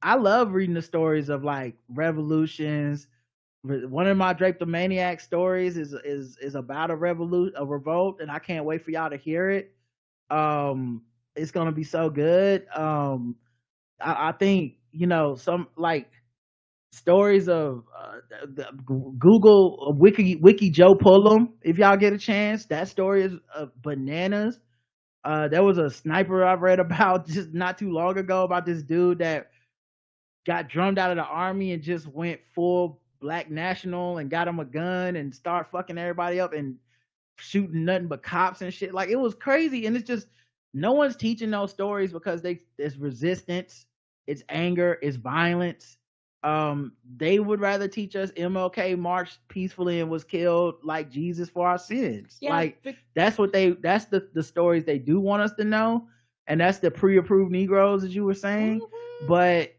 I love reading the stories of like revolutions. One of my Drapetomaniac stories is about a revolt, and I can't wait for y'all to hear it. It's gonna be so good. I think some like stories of Google Wiki Joe Pullum if y'all get a chance. That story is bananas. There was a sniper I've read about just not too long ago about this dude that got drummed out of the army and just went full black national and got him a gun and start fucking everybody up and shooting nothing but cops and shit. Like, it was crazy. And it's just, no one's teaching those stories because it's resistance, it's anger, it's violence. They would rather teach us MLK marched peacefully and was killed like Jesus for our sins. Yeah, like that's the stories they do want us to know. And that's the pre-approved Negroes, as you were saying. But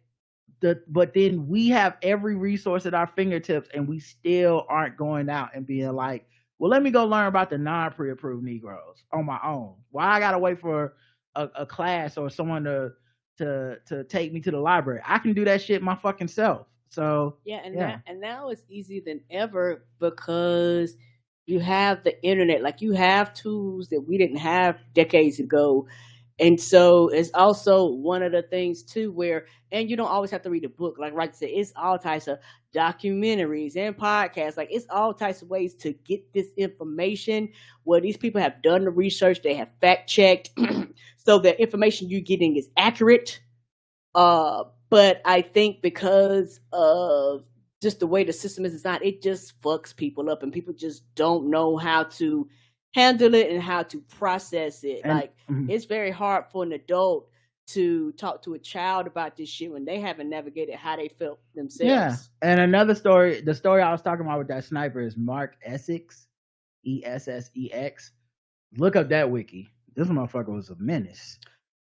then we have every resource at our fingertips, and we still aren't going out and being like, well, let me go learn about the non-pre-approved Negroes on my own. Why I gotta wait for a class or someone to take me to the library? I can do that shit my fucking self. So and now it's easier than ever because you have the internet. Like, you have tools that we didn't have decades ago. And so it's also one of the things too where, and you don't always have to read a book. Like Right said, it's all types of documentaries and podcasts. Like, it's all types of ways to get this information where these people have done the research, they have fact checked, so the information you're getting is accurate. But I think because of just the way the system is designed, it just fucks people up, and people just don't know how to handle it and how to process it. It's very hard for an adult to talk to a child about this shit when they haven't navigated how they felt themselves. Yeah. And another story, the story I was talking about with that sniper is Mark Essex, Essex. Look up that wiki. This motherfucker was a menace.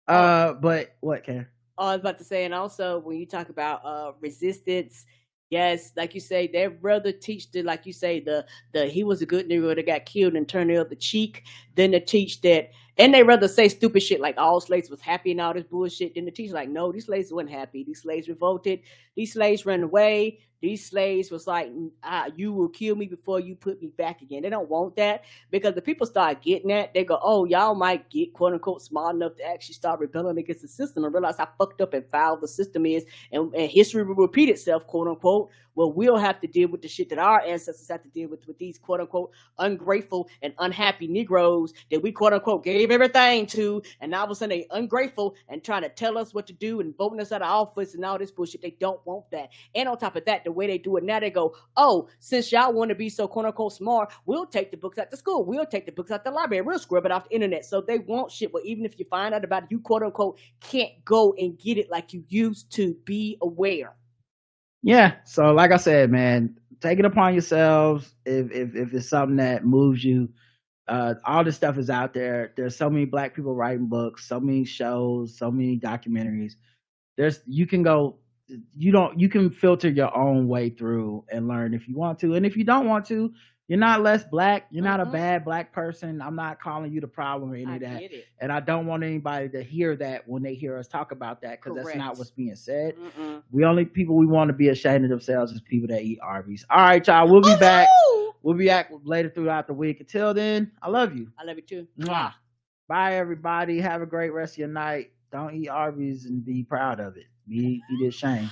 But what, Karen? I was about to say, and also when you talk about resistance, yes, like you say, they'd rather teach like you say, the he was a good Negro that got killed and turned the other cheek than to teach that. And they rather say stupid shit like all slaves was happy and all this bullshit than to teach like, no, these slaves weren't happy. These slaves revolted. These slaves ran away. These slaves was like, you will kill me before you put me back again. They don't want that, because the people start getting that. They go, oh, y'all might get, quote unquote, smart enough to actually start rebelling against the system and realize how fucked up and foul the system is. And history will repeat itself, quote unquote. Well, we'll have to deal with the shit that our ancestors have to deal with these, quote unquote, ungrateful and unhappy Negroes that we, quote unquote, gave everything to. And now all of a sudden they ungrateful and trying to tell us what to do and voting us out of office and all this bullshit. They don't want that. And on top of that, the way they do it now, they go, oh, since y'all want to be so, quote unquote, smart, we'll take the books out the school. We'll take the books out the library. We'll scrub it off the internet. So they want shit. But even if you find out about it, you, quote unquote, can't go and get it like you used to. Be aware. Yeah. So like I said, man, take it upon yourselves. If it's something that moves you, all this stuff is out there. There's so many Black people writing books, so many shows, so many documentaries. You can filter your own way through and learn if you want to. And if you don't want to, You're not less black. You're not a Mm-mm. bad black person. I'm not calling you the problem or any I of that. get it. And I don't want anybody to hear that when they hear us talk about that, because that's not Correct. what's being said. Mm-mm. We only people we want to be ashamed of themselves is people that eat Arby's. All right, y'all. We'll be back. Woohoo! We'll be back later throughout the week. Until then, I love you. I love you too. Mwah. Bye, everybody. Have a great rest of your night. Don't eat Arby's and be proud of it. Be ashamed.